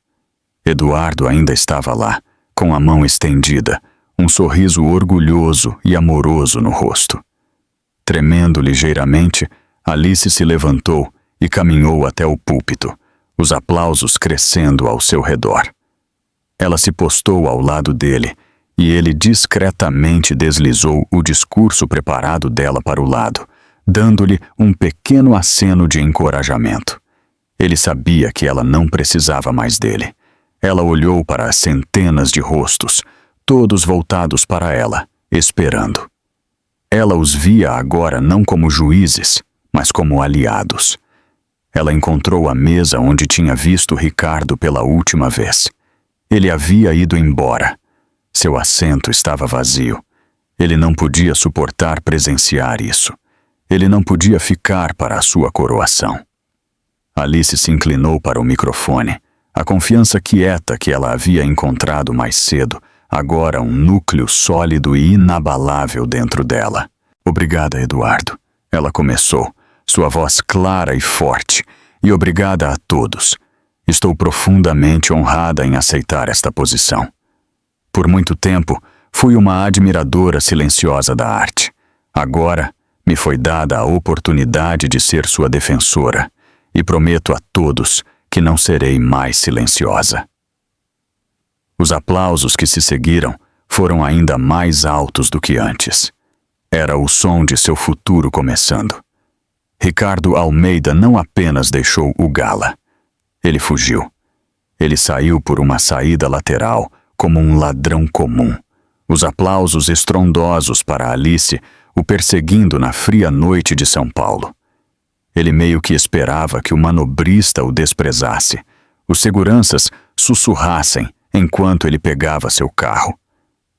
Eduardo ainda estava lá, com a mão estendida, um sorriso orgulhoso e amoroso no rosto. Tremendo ligeiramente, Alice se levantou e caminhou até o púlpito, os aplausos crescendo ao seu redor. Ela se postou ao lado dele, e ele discretamente deslizou o discurso preparado dela para o lado, dando-lhe um pequeno aceno de encorajamento. Ele sabia que ela não precisava mais dele. Ela olhou para as centenas de rostos, todos voltados para ela, esperando. Ela os via agora não como juízes, mas como aliados. Ela encontrou a mesa onde tinha visto Ricardo pela última vez. Ele havia ido embora. Seu assento estava vazio. Ele não podia suportar presenciar isso. Ele não podia ficar para a sua coroação. Alice se inclinou para o microfone. A confiança quieta que ela havia encontrado mais cedo, agora um núcleo sólido e inabalável dentro dela. Obrigada, Eduardo. Ela começou, sua voz clara e forte, e obrigada a todos. Estou profundamente honrada em aceitar esta posição. Por muito tempo, fui uma admiradora silenciosa da arte. Agora, me foi dada a oportunidade de ser sua defensora, e prometo a todos que não serei mais silenciosa. Os aplausos que se seguiram foram ainda mais altos do que antes. Era o som de seu futuro começando. Ricardo Almeida não apenas deixou o gala. Ele fugiu. Ele saiu por uma saída lateral, como um ladrão comum. Os aplausos estrondosos para Alice o perseguindo na fria noite de São Paulo. Ele meio que esperava que o manobrista o desprezasse, os seguranças sussurrassem enquanto ele pegava seu carro.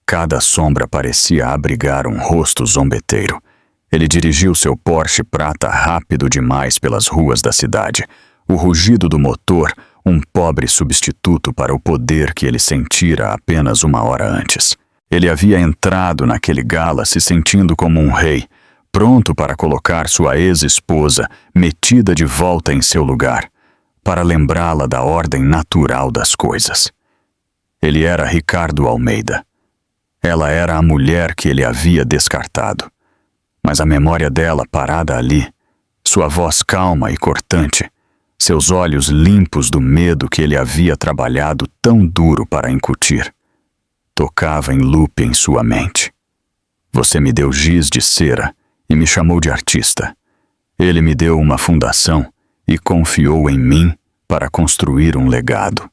Cada sombra parecia abrigar um rosto zombeteiro. Ele dirigiu seu Porsche prata rápido demais pelas ruas da cidade. O rugido do motor, um pobre substituto para o poder que ele sentira apenas uma hora antes. Ele havia entrado naquele gala se sentindo como um rei, pronto para colocar sua ex-esposa metida de volta em seu lugar, para lembrá-la da ordem natural das coisas. Ele era Ricardo Almeida. Ela era a mulher que ele havia descartado. Mas a memória dela parada ali, sua voz calma e cortante, seus olhos limpos do medo que ele havia trabalhado tão duro para incutir, tocava em loop em sua mente. Você me deu giz de cera e me chamou de artista. Ele me deu uma fundação e confiou em mim para construir um legado.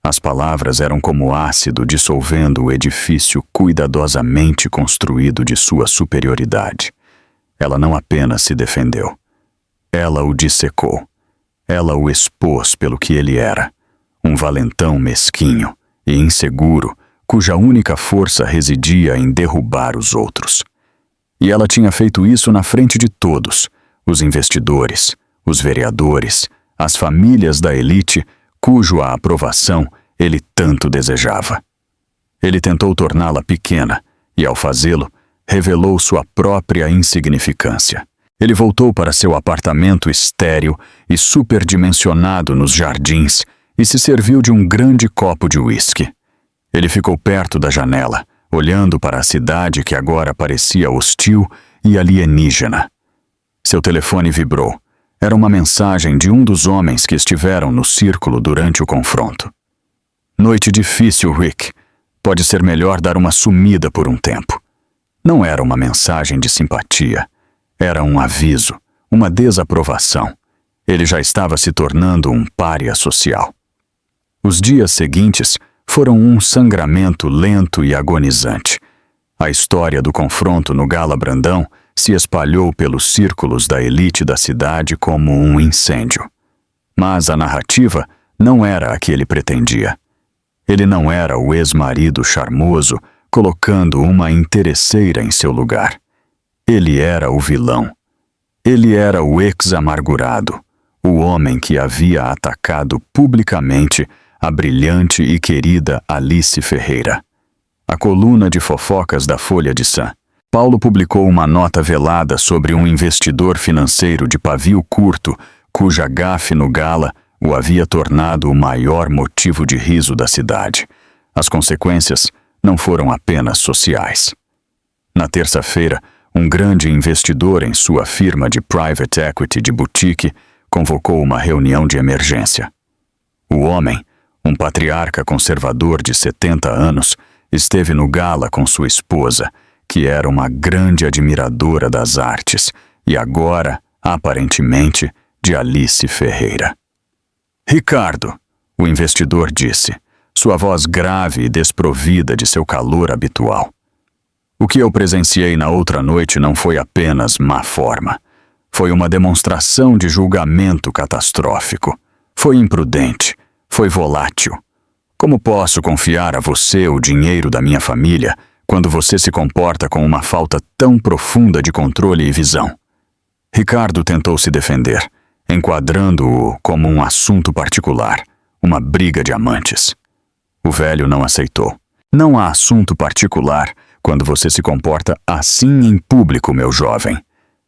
As palavras eram como ácido dissolvendo o edifício cuidadosamente construído de sua superioridade. Ela não apenas se defendeu. Ela o dissecou. Ela o expôs pelo que ele era, um valentão mesquinho e inseguro, cuja única força residia em derrubar os outros. E ela tinha feito isso na frente de todos, os investidores, os vereadores, as famílias da elite, cuja aprovação ele tanto desejava. Ele tentou torná-la pequena e, ao fazê-lo, revelou sua própria insignificância. Ele voltou para seu apartamento estéril e superdimensionado nos jardins e se serviu de um grande copo de uísque. Ele ficou perto da janela, olhando para a cidade que agora parecia hostil e alienígena. Seu telefone vibrou. Era uma mensagem de um dos homens que estiveram no círculo durante o confronto. Noite difícil, Rick. Pode ser melhor dar uma sumida por um tempo. Não era uma mensagem de simpatia. Era um aviso, uma desaprovação. Ele já estava se tornando um pária social. Os dias seguintes foram um sangramento lento e agonizante. A história do confronto no Gala Brandão se espalhou pelos círculos da elite da cidade como um incêndio. Mas a narrativa não era a que ele pretendia. Ele não era o ex-marido charmoso colocando uma interesseira em seu lugar. Ele era o vilão. Ele era o ex-amargurado, o homem que havia atacado publicamente a brilhante e querida Alice Ferreira. A coluna de fofocas da Folha de São Paulo publicou uma nota velada sobre um investidor financeiro de pavio curto, cuja gafe no gala o havia tornado o maior motivo de riso da cidade. As consequências não foram apenas sociais. Na terça-feira, um grande investidor em sua firma de private equity de boutique convocou uma reunião de emergência. O homem, um patriarca conservador de 70 anos, esteve no gala com sua esposa, que era uma grande admiradora das artes e agora, aparentemente, de Alice Ferreira. Ricardo, o investidor disse, sua voz grave e desprovida de seu calor habitual. O que eu presenciei na outra noite não foi apenas má forma. Foi uma demonstração de julgamento catastrófico. Foi imprudente. Foi volátil. Como posso confiar a você o dinheiro da minha família quando você se comporta com uma falta tão profunda de controle e visão? Ricardo tentou se defender, enquadrando-o como um assunto particular, uma briga de amantes. O velho não aceitou. Não há assunto particular quando você se comporta assim em público, meu jovem.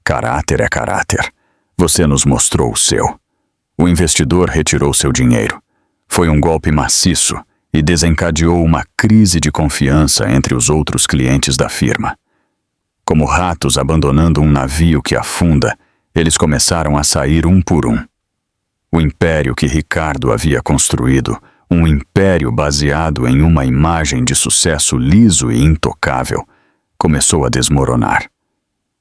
Caráter é caráter. Você nos mostrou o seu. O investidor retirou seu dinheiro. Foi um golpe maciço e desencadeou uma crise de confiança entre os outros clientes da firma. Como ratos abandonando um navio que afunda, eles começaram a sair um por um. O império que Ricardo havia construído, um império baseado em uma imagem de sucesso liso e intocável, começou a desmoronar.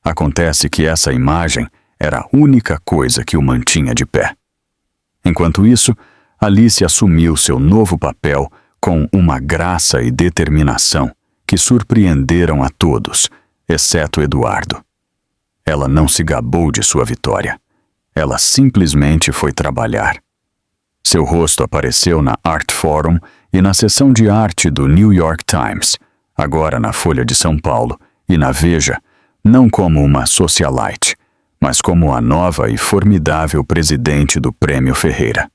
Acontece que essa imagem era a única coisa que o mantinha de pé. Enquanto isso, Alice assumiu seu novo papel com uma graça e determinação que surpreenderam a todos, exceto Eduardo. Ela não se gabou de sua vitória. Ela simplesmente foi trabalhar. Seu rosto apareceu na Art Forum e na seção de arte do New York Times, agora na Folha de São Paulo e na Veja, não como uma socialite, mas como a nova e formidável presidente do Prêmio Ferreira.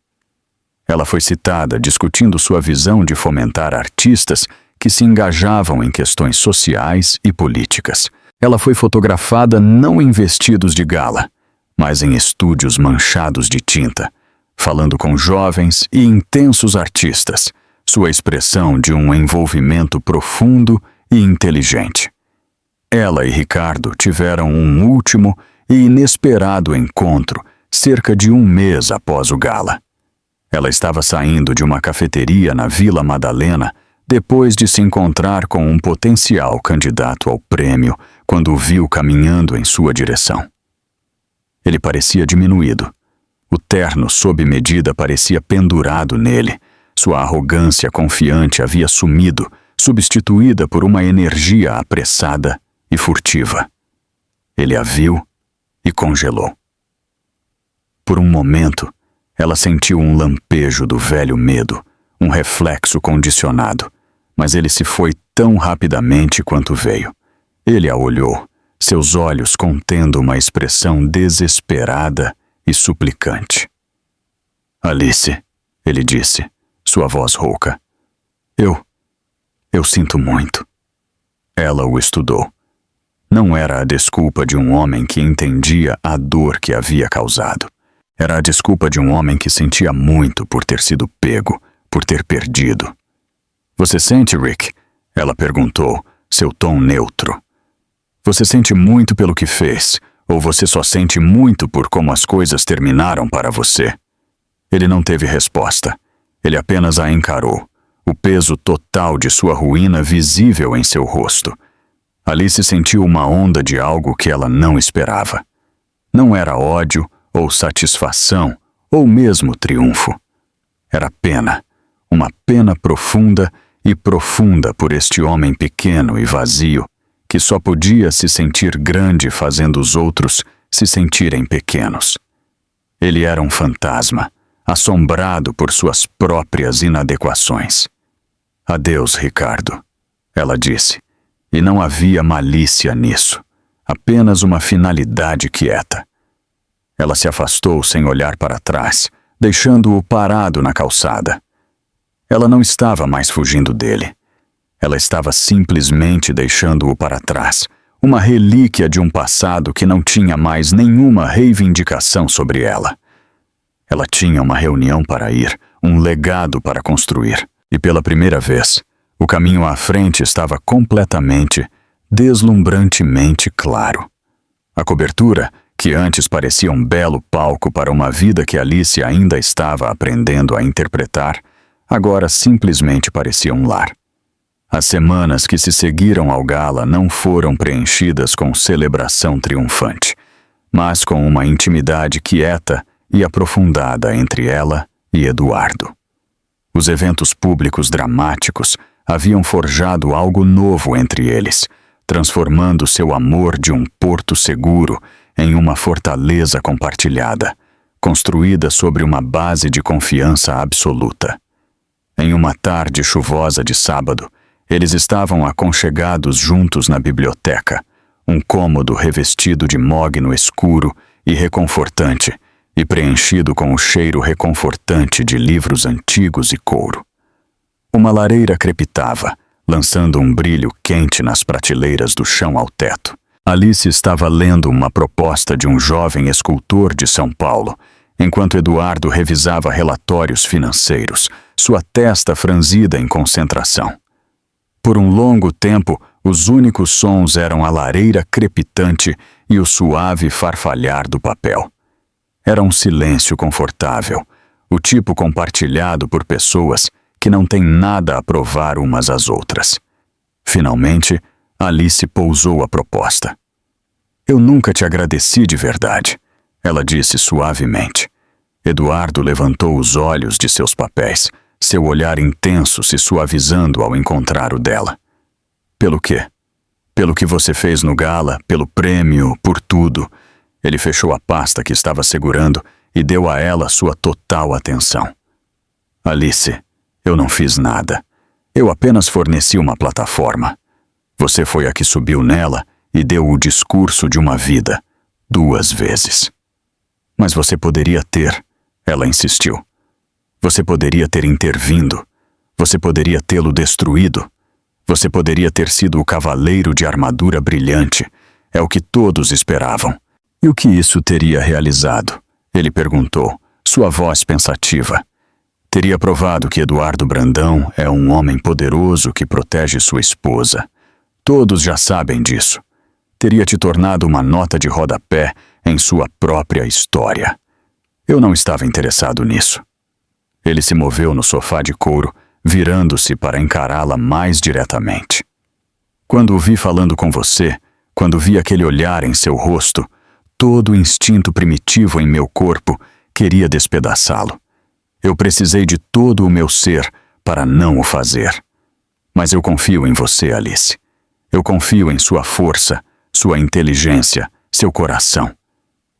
Ela foi citada discutindo sua visão de fomentar artistas que se engajavam em questões sociais e políticas. Ela foi fotografada não em vestidos de gala, mas em estúdios manchados de tinta, falando com jovens e intensos artistas, sua expressão de um envolvimento profundo e inteligente. Ela e Ricardo tiveram um último e inesperado encontro cerca de um mês após o gala. Ela estava saindo de uma cafeteria na Vila Madalena depois de se encontrar com um potencial candidato ao prêmio quando o viu caminhando em sua direção. Ele parecia diminuído. O terno sob medida parecia pendurado nele. Sua arrogância confiante havia sumido, substituída por uma energia apressada e furtiva. Ele a viu e congelou. Por um momento, ela sentiu um lampejo do velho medo, um reflexo condicionado, mas ele se foi tão rapidamente quanto veio. Ele a olhou, seus olhos contendo uma expressão desesperada e suplicante. Alice, ele disse, sua voz rouca. Eu sinto muito. Ela o estudou. Não era a desculpa de um homem que entendia a dor que havia causado. Era a desculpa de um homem que sentia muito por ter sido pego, por ter perdido. Você sente, Rick? Ela perguntou, seu tom neutro. Você sente muito pelo que fez, ou você só sente muito por como as coisas terminaram para você? Ele não teve resposta. Ele apenas a encarou, o peso total de sua ruína visível em seu rosto. Alice sentiu uma onda de algo que ela não esperava. Não era ódio, ou satisfação, ou mesmo triunfo. Era pena, uma pena profunda e profunda por este homem pequeno e vazio, que só podia se sentir grande fazendo os outros se sentirem pequenos. Ele era um fantasma, assombrado por suas próprias inadequações. Adeus, Ricardo, ela disse, e não havia malícia nisso, apenas uma finalidade quieta. Ela se afastou sem olhar para trás, deixando-o parado na calçada. Ela não estava mais fugindo dele. Ela estava simplesmente deixando-o para trás, uma relíquia de um passado que não tinha mais nenhuma reivindicação sobre ela. Ela tinha uma reunião para ir, um legado para construir, e pela primeira vez, o caminho à frente estava completamente, deslumbrantemente claro. A cobertura, que antes parecia um belo palco para uma vida que Alice ainda estava aprendendo a interpretar, agora simplesmente parecia um lar. As semanas que se seguiram ao gala não foram preenchidas com celebração triunfante, mas com uma intimidade quieta e aprofundada entre ela e Eduardo. Os eventos públicos dramáticos haviam forjado algo novo entre eles, transformando seu amor de um porto seguro em uma fortaleza compartilhada, construída sobre uma base de confiança absoluta. Em uma tarde chuvosa de sábado, eles estavam aconchegados juntos na biblioteca, um cômodo revestido de mogno escuro e reconfortante e preenchido com o cheiro reconfortante de livros antigos e couro. Uma lareira crepitava, lançando um brilho quente nas prateleiras do chão ao teto. Alice estava lendo uma proposta de um jovem escultor de São Paulo, enquanto Eduardo revisava relatórios financeiros, sua testa franzida em concentração. Por um longo tempo, os únicos sons eram a lareira crepitante e o suave farfalhar do papel. Era um silêncio confortável, o tipo compartilhado por pessoas que não têm nada a provar umas às outras. Finalmente, Alice pousou a proposta. Eu nunca te agradeci de verdade, ela disse suavemente. Eduardo levantou os olhos de seus papéis, seu olhar intenso se suavizando ao encontrar o dela. Pelo quê? Pelo que você fez no gala, pelo prêmio, por tudo. Ele fechou a pasta que estava segurando e deu a ela sua total atenção. Alice, eu não fiz nada. Eu apenas forneci uma plataforma. Você foi a que subiu nela e deu o discurso de uma vida, 2 vezes. Mas você poderia ter, ela insistiu. Você poderia ter intervindo. Você poderia tê-lo destruído. Você poderia ter sido o cavaleiro de armadura brilhante. É o que todos esperavam. E o que isso teria realizado? Ele perguntou, sua voz pensativa. Teria provado que Eduardo Brandão é um homem poderoso que protege sua esposa. Todos já sabem disso. Teria te tornado uma nota de rodapé em sua própria história. Eu não estava interessado nisso. Ele se moveu no sofá de couro, virando-se para encará-la mais diretamente. Quando o vi falando com você, quando vi aquele olhar em seu rosto, todo o instinto primitivo em meu corpo queria despedaçá-lo. Eu precisei de todo o meu ser para não o fazer. Mas eu confio em você, Alice. Eu confio em sua força, sua inteligência, seu coração.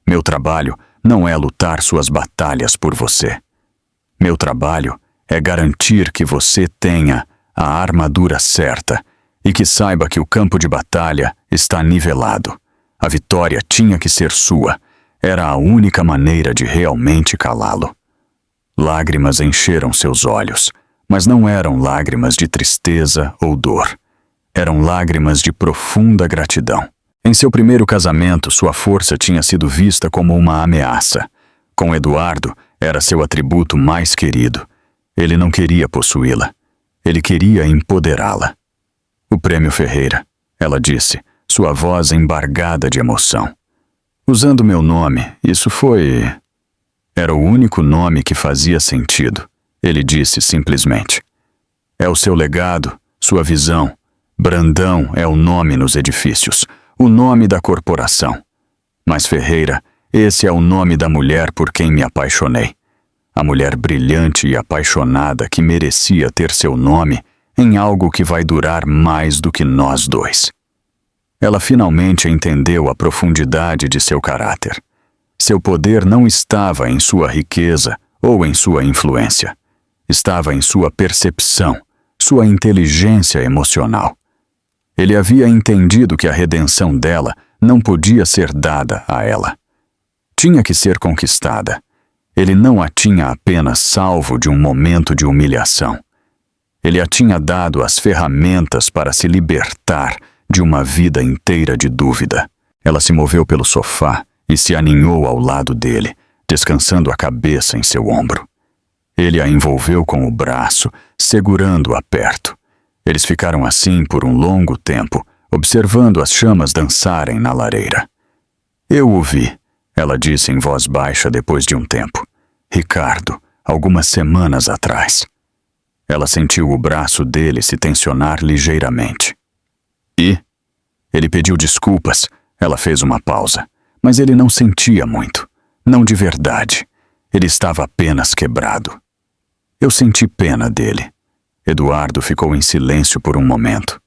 Meu trabalho não é lutar suas batalhas por você. Meu trabalho é garantir que você tenha a armadura certa e que saiba que o campo de batalha está nivelado. A vitória tinha que ser sua. Era a única maneira de realmente calá-lo. Lágrimas encheram seus olhos, mas não eram lágrimas de tristeza ou dor. Eram lágrimas de profunda gratidão. Em seu primeiro casamento, sua força tinha sido vista como uma ameaça. Com Eduardo, era seu atributo mais querido. Ele não queria possuí-la. Ele queria empoderá-la. O prêmio Ferreira, ela disse, sua voz embargada de emoção. Usando meu nome, isso foi... Era o único nome que fazia sentido. Ele disse simplesmente. É o seu legado, sua visão. Brandão é o nome nos edifícios, o nome da corporação. Mas Ferreira, esse é o nome da mulher por quem me apaixonei. A mulher brilhante e apaixonada que merecia ter seu nome em algo que vai durar mais do que nós dois. Ela finalmente entendeu a profundidade de seu caráter. Seu poder não estava em sua riqueza ou em sua influência. Estava em sua percepção, sua inteligência emocional. Ele havia entendido que a redenção dela não podia ser dada a ela. Tinha que ser conquistada. Ele não a tinha apenas salvo de um momento de humilhação. Ele a tinha dado as ferramentas para se libertar de uma vida inteira de dúvida. Ela se moveu pelo sofá e se aninhou ao lado dele, descansando a cabeça em seu ombro. Ele a envolveu com o braço, segurando-a perto. Eles ficaram assim por um longo tempo, observando as chamas dançarem na lareira. Eu o vi, ela disse em voz baixa depois de um tempo. Ricardo, algumas semanas atrás. Ela sentiu o braço dele se tensionar ligeiramente. E? Ele pediu desculpas. Ela fez uma pausa. Mas ele não sentia muito. Não de verdade. Ele estava apenas quebrado. Eu senti pena dele. Eduardo ficou em silêncio por um momento.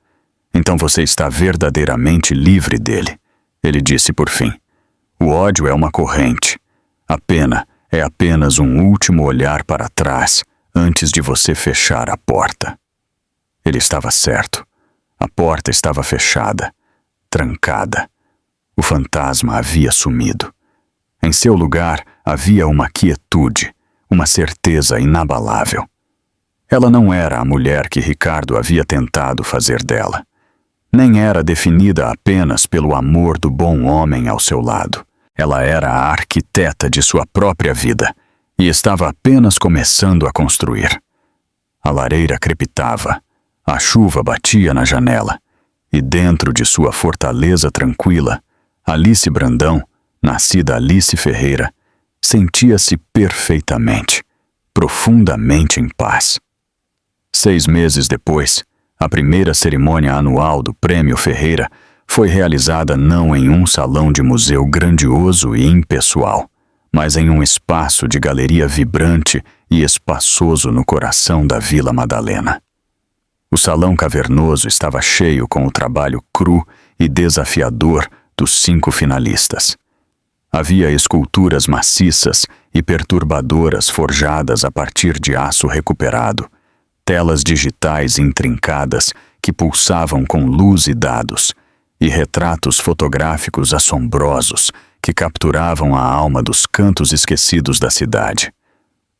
Então você está verdadeiramente livre dele, ele disse por fim. O ódio é uma corrente. A pena é apenas um último olhar para trás antes de você fechar a porta. Ele estava certo. A porta estava fechada, trancada. O fantasma havia sumido. Em seu lugar havia uma quietude, uma certeza inabalável. Ela não era a mulher que Ricardo havia tentado fazer dela. Nem era definida apenas pelo amor do bom homem ao seu lado. Ela era a arquiteta de sua própria vida e estava apenas começando a construir. A lareira crepitava, a chuva batia na janela, e dentro de sua fortaleza tranquila, Alice Brandão, nascida Alice Ferreira, sentia-se perfeitamente, profundamente em paz. 6 meses depois, a primeira cerimônia anual do Prêmio Ferreira foi realizada não em um salão de museu grandioso e impessoal, mas em um espaço de galeria vibrante e espaçoso no coração da Vila Madalena. O salão cavernoso estava cheio com o trabalho cru e desafiador dos 5 finalistas. Havia esculturas maciças e perturbadoras forjadas a partir de aço recuperado, telas digitais intrincadas que pulsavam com luz e dados, e retratos fotográficos assombrosos que capturavam a alma dos cantos esquecidos da cidade.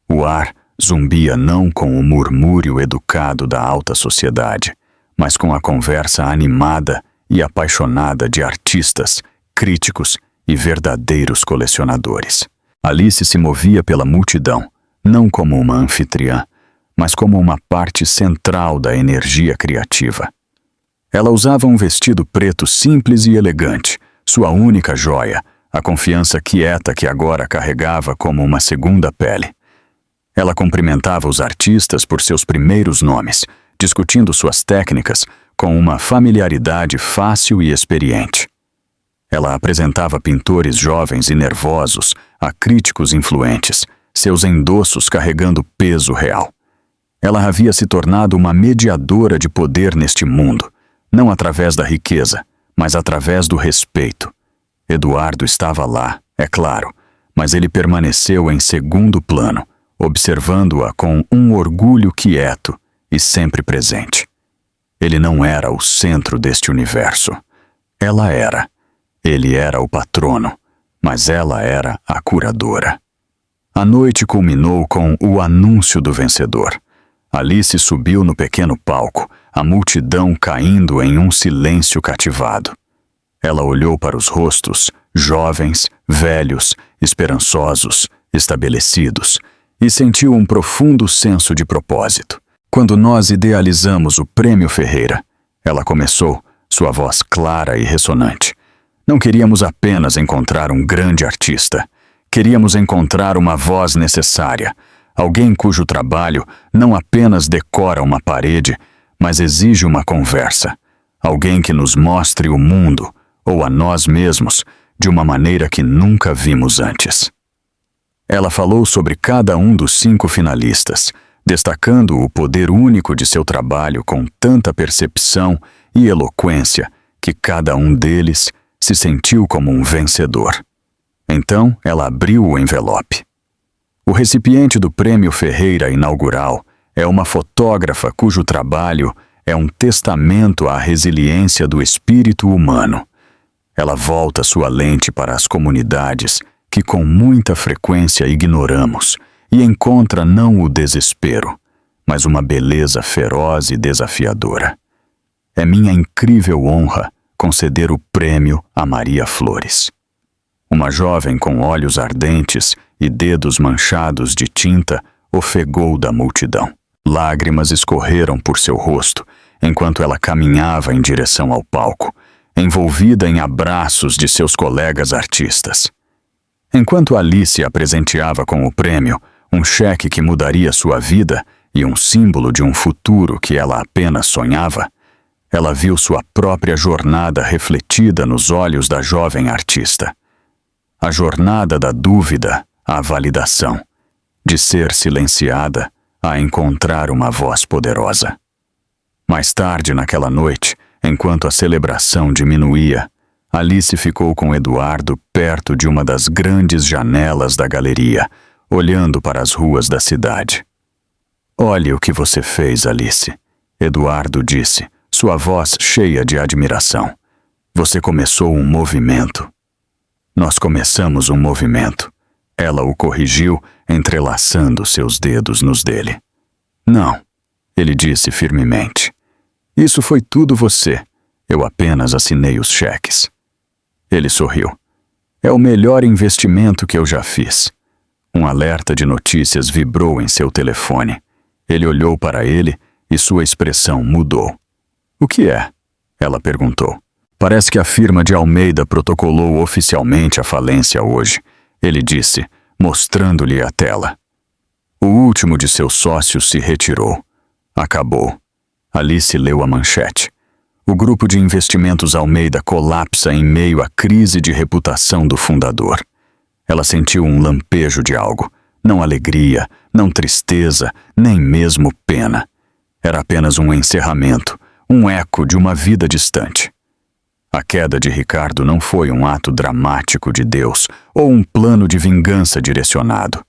O ar zumbia não com o murmúrio educado da alta sociedade, mas com a conversa animada e apaixonada de artistas, críticos e verdadeiros colecionadores. Alice se movia pela multidão, não como uma anfitriã, mas como uma parte central da energia criativa. Ela usava um vestido preto simples e elegante, sua única joia, a confiança quieta que agora carregava como uma segunda pele. Ela cumprimentava os artistas por seus primeiros nomes, discutindo suas técnicas com uma familiaridade fácil e experiente. Ela apresentava pintores jovens e nervosos a críticos influentes, seus endossos carregando peso real. Ela havia se tornado uma mediadora de poder neste mundo, não através da riqueza, mas através do respeito. Eduardo estava lá, é claro, mas ele permaneceu em segundo plano, observando-a com um orgulho quieto e sempre presente. Ele não era o centro deste universo. Ela era. Ele era o patrono, mas ela era a curadora. A noite culminou com o anúncio do vencedor. Alice subiu no pequeno palco, a multidão caindo em um silêncio cativado. Ela olhou para os rostos, jovens, velhos, esperançosos, estabelecidos, e sentiu um profundo senso de propósito. Quando nós idealizamos o Prêmio Ferreira, ela começou, sua voz clara e ressonante. Não queríamos apenas encontrar um grande artista. Queríamos encontrar uma voz necessária, alguém cujo trabalho não apenas decora uma parede, mas exige uma conversa. Alguém que nos mostre o mundo, ou a nós mesmos, de uma maneira que nunca vimos antes. Ela falou sobre cada um dos 5 finalistas, destacando o poder único de seu trabalho com tanta percepção e eloquência que cada um deles se sentiu como um vencedor. Então, ela abriu o envelope. O recipiente do Prêmio Ferreira inaugural é uma fotógrafa cujo trabalho é um testamento à resiliência do espírito humano. Ela volta sua lente para as comunidades que com muita frequência ignoramos e encontra não o desespero, mas uma beleza feroz e desafiadora. É minha incrível honra conceder o prêmio a Maria Flores. Uma jovem com olhos ardentes e dedos manchados de tinta ofegou da multidão. Lágrimas escorreram por seu rosto enquanto ela caminhava em direção ao palco, envolvida em abraços de seus colegas artistas. Enquanto Alice a presenteava com o prêmio, um cheque que mudaria sua vida e um símbolo de um futuro que ela apenas sonhava, ela viu sua própria jornada refletida nos olhos da jovem artista. A jornada da dúvida à validação, de ser silenciada a encontrar uma voz poderosa. Mais tarde naquela noite, enquanto a celebração diminuía, Alice ficou com Eduardo perto de uma das grandes janelas da galeria, olhando para as ruas da cidade. "Olhe o que você fez, Alice", Eduardo disse, sua voz cheia de admiração. "Você começou um movimento." "Nós começamos um movimento." Ela o corrigiu, entrelaçando seus dedos nos dele. "Não, ele disse firmemente. Isso foi tudo você. Eu apenas assinei os cheques. Ele sorriu. É o melhor investimento que eu já fiz. Um alerta de notícias vibrou em seu telefone. Ele olhou para ele e sua expressão mudou. O que é? Ela perguntou. Parece que a firma de Almeida protocolou oficialmente a falência hoje, ele disse, mostrando-lhe a tela. O último de seus sócios se retirou. Acabou. Alice leu a manchete. O grupo de investimentos Almeida colapsa em meio à crise de reputação do fundador. Ela sentiu um lampejo de algo. Não alegria, não tristeza, nem mesmo pena. Era apenas um encerramento, um eco de uma vida distante. A queda de Ricardo não foi um ato dramático de Deus ou um plano de vingança direcionado.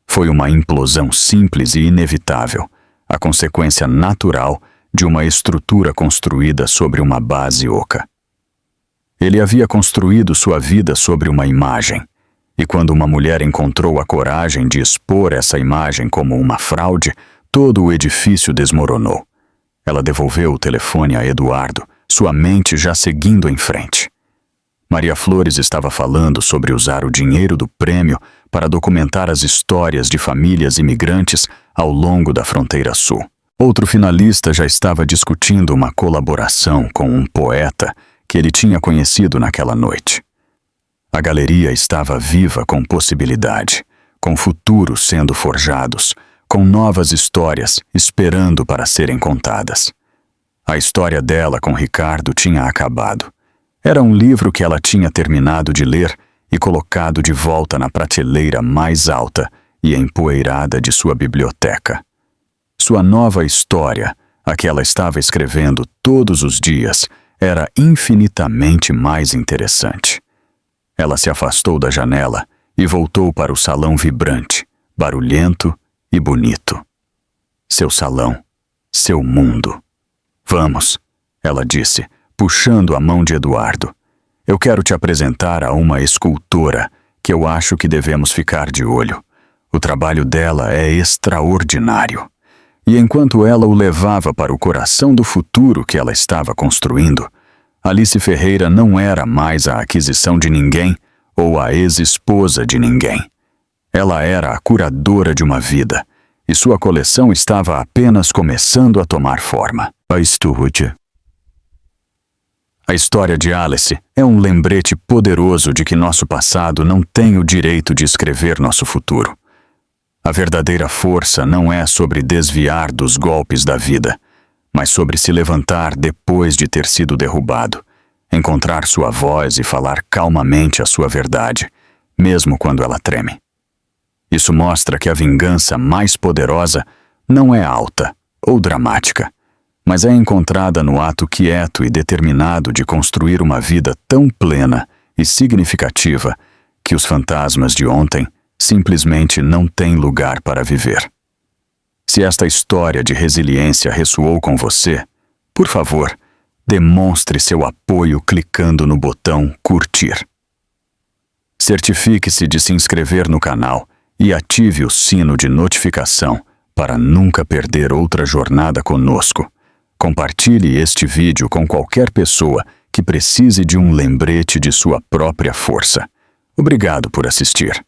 Foi uma implosão simples e inevitável, a consequência natural de uma estrutura construída sobre uma base oca. Ele havia construído sua vida sobre uma imagem, e quando uma mulher encontrou a coragem de expor essa imagem como uma fraude, todo o edifício desmoronou. Ela devolveu o telefone a Eduardo, sua mente já seguindo em frente. Maria Flores estava falando sobre usar o dinheiro do prêmio para documentar as histórias de famílias imigrantes ao longo da fronteira sul. Outro finalista já estava discutindo uma colaboração com um poeta que ele tinha conhecido naquela noite. A galeria estava viva com possibilidade, com futuros sendo forjados, com novas histórias esperando para serem contadas. A história dela com Ricardo tinha acabado. Era um livro que ela tinha terminado de ler e colocado de volta na prateleira mais alta e empoeirada de sua biblioteca. Sua nova história, a que ela estava escrevendo todos os dias, era infinitamente mais interessante. Ela se afastou da janela e voltou para o salão vibrante, barulhento e bonito. Seu salão, seu mundo. Vamos, ela disse, puxando a mão de Eduardo. Eu quero te apresentar a uma escultora que eu acho que devemos ficar de olho. O trabalho dela é extraordinário. E enquanto ela o levava para o coração do futuro que ela estava construindo, Alice Ferreira não era mais a aquisição de ninguém ou a ex-esposa de ninguém. Ela era a curadora de uma vida, e sua coleção estava apenas começando a tomar forma. A história de Alice é um lembrete poderoso de que nosso passado não tem o direito de escrever nosso futuro. A verdadeira força não é sobre desviar dos golpes da vida, mas sobre se levantar depois de ter sido derrubado, encontrar sua voz e falar calmamente a sua verdade, mesmo quando ela treme. Isso mostra que a vingança mais poderosa não é alta ou dramática, mas é encontrada no ato quieto e determinado de construir uma vida tão plena e significativa que os fantasmas de ontem simplesmente não têm lugar para viver. Se esta história de resiliência ressoou com você, por favor, demonstre seu apoio clicando no botão curtir. Certifique-se de se inscrever no canal e ative o sino de notificação para nunca perder outra jornada conosco. Compartilhe este vídeo com qualquer pessoa que precise de um lembrete de sua própria força. Obrigado por assistir.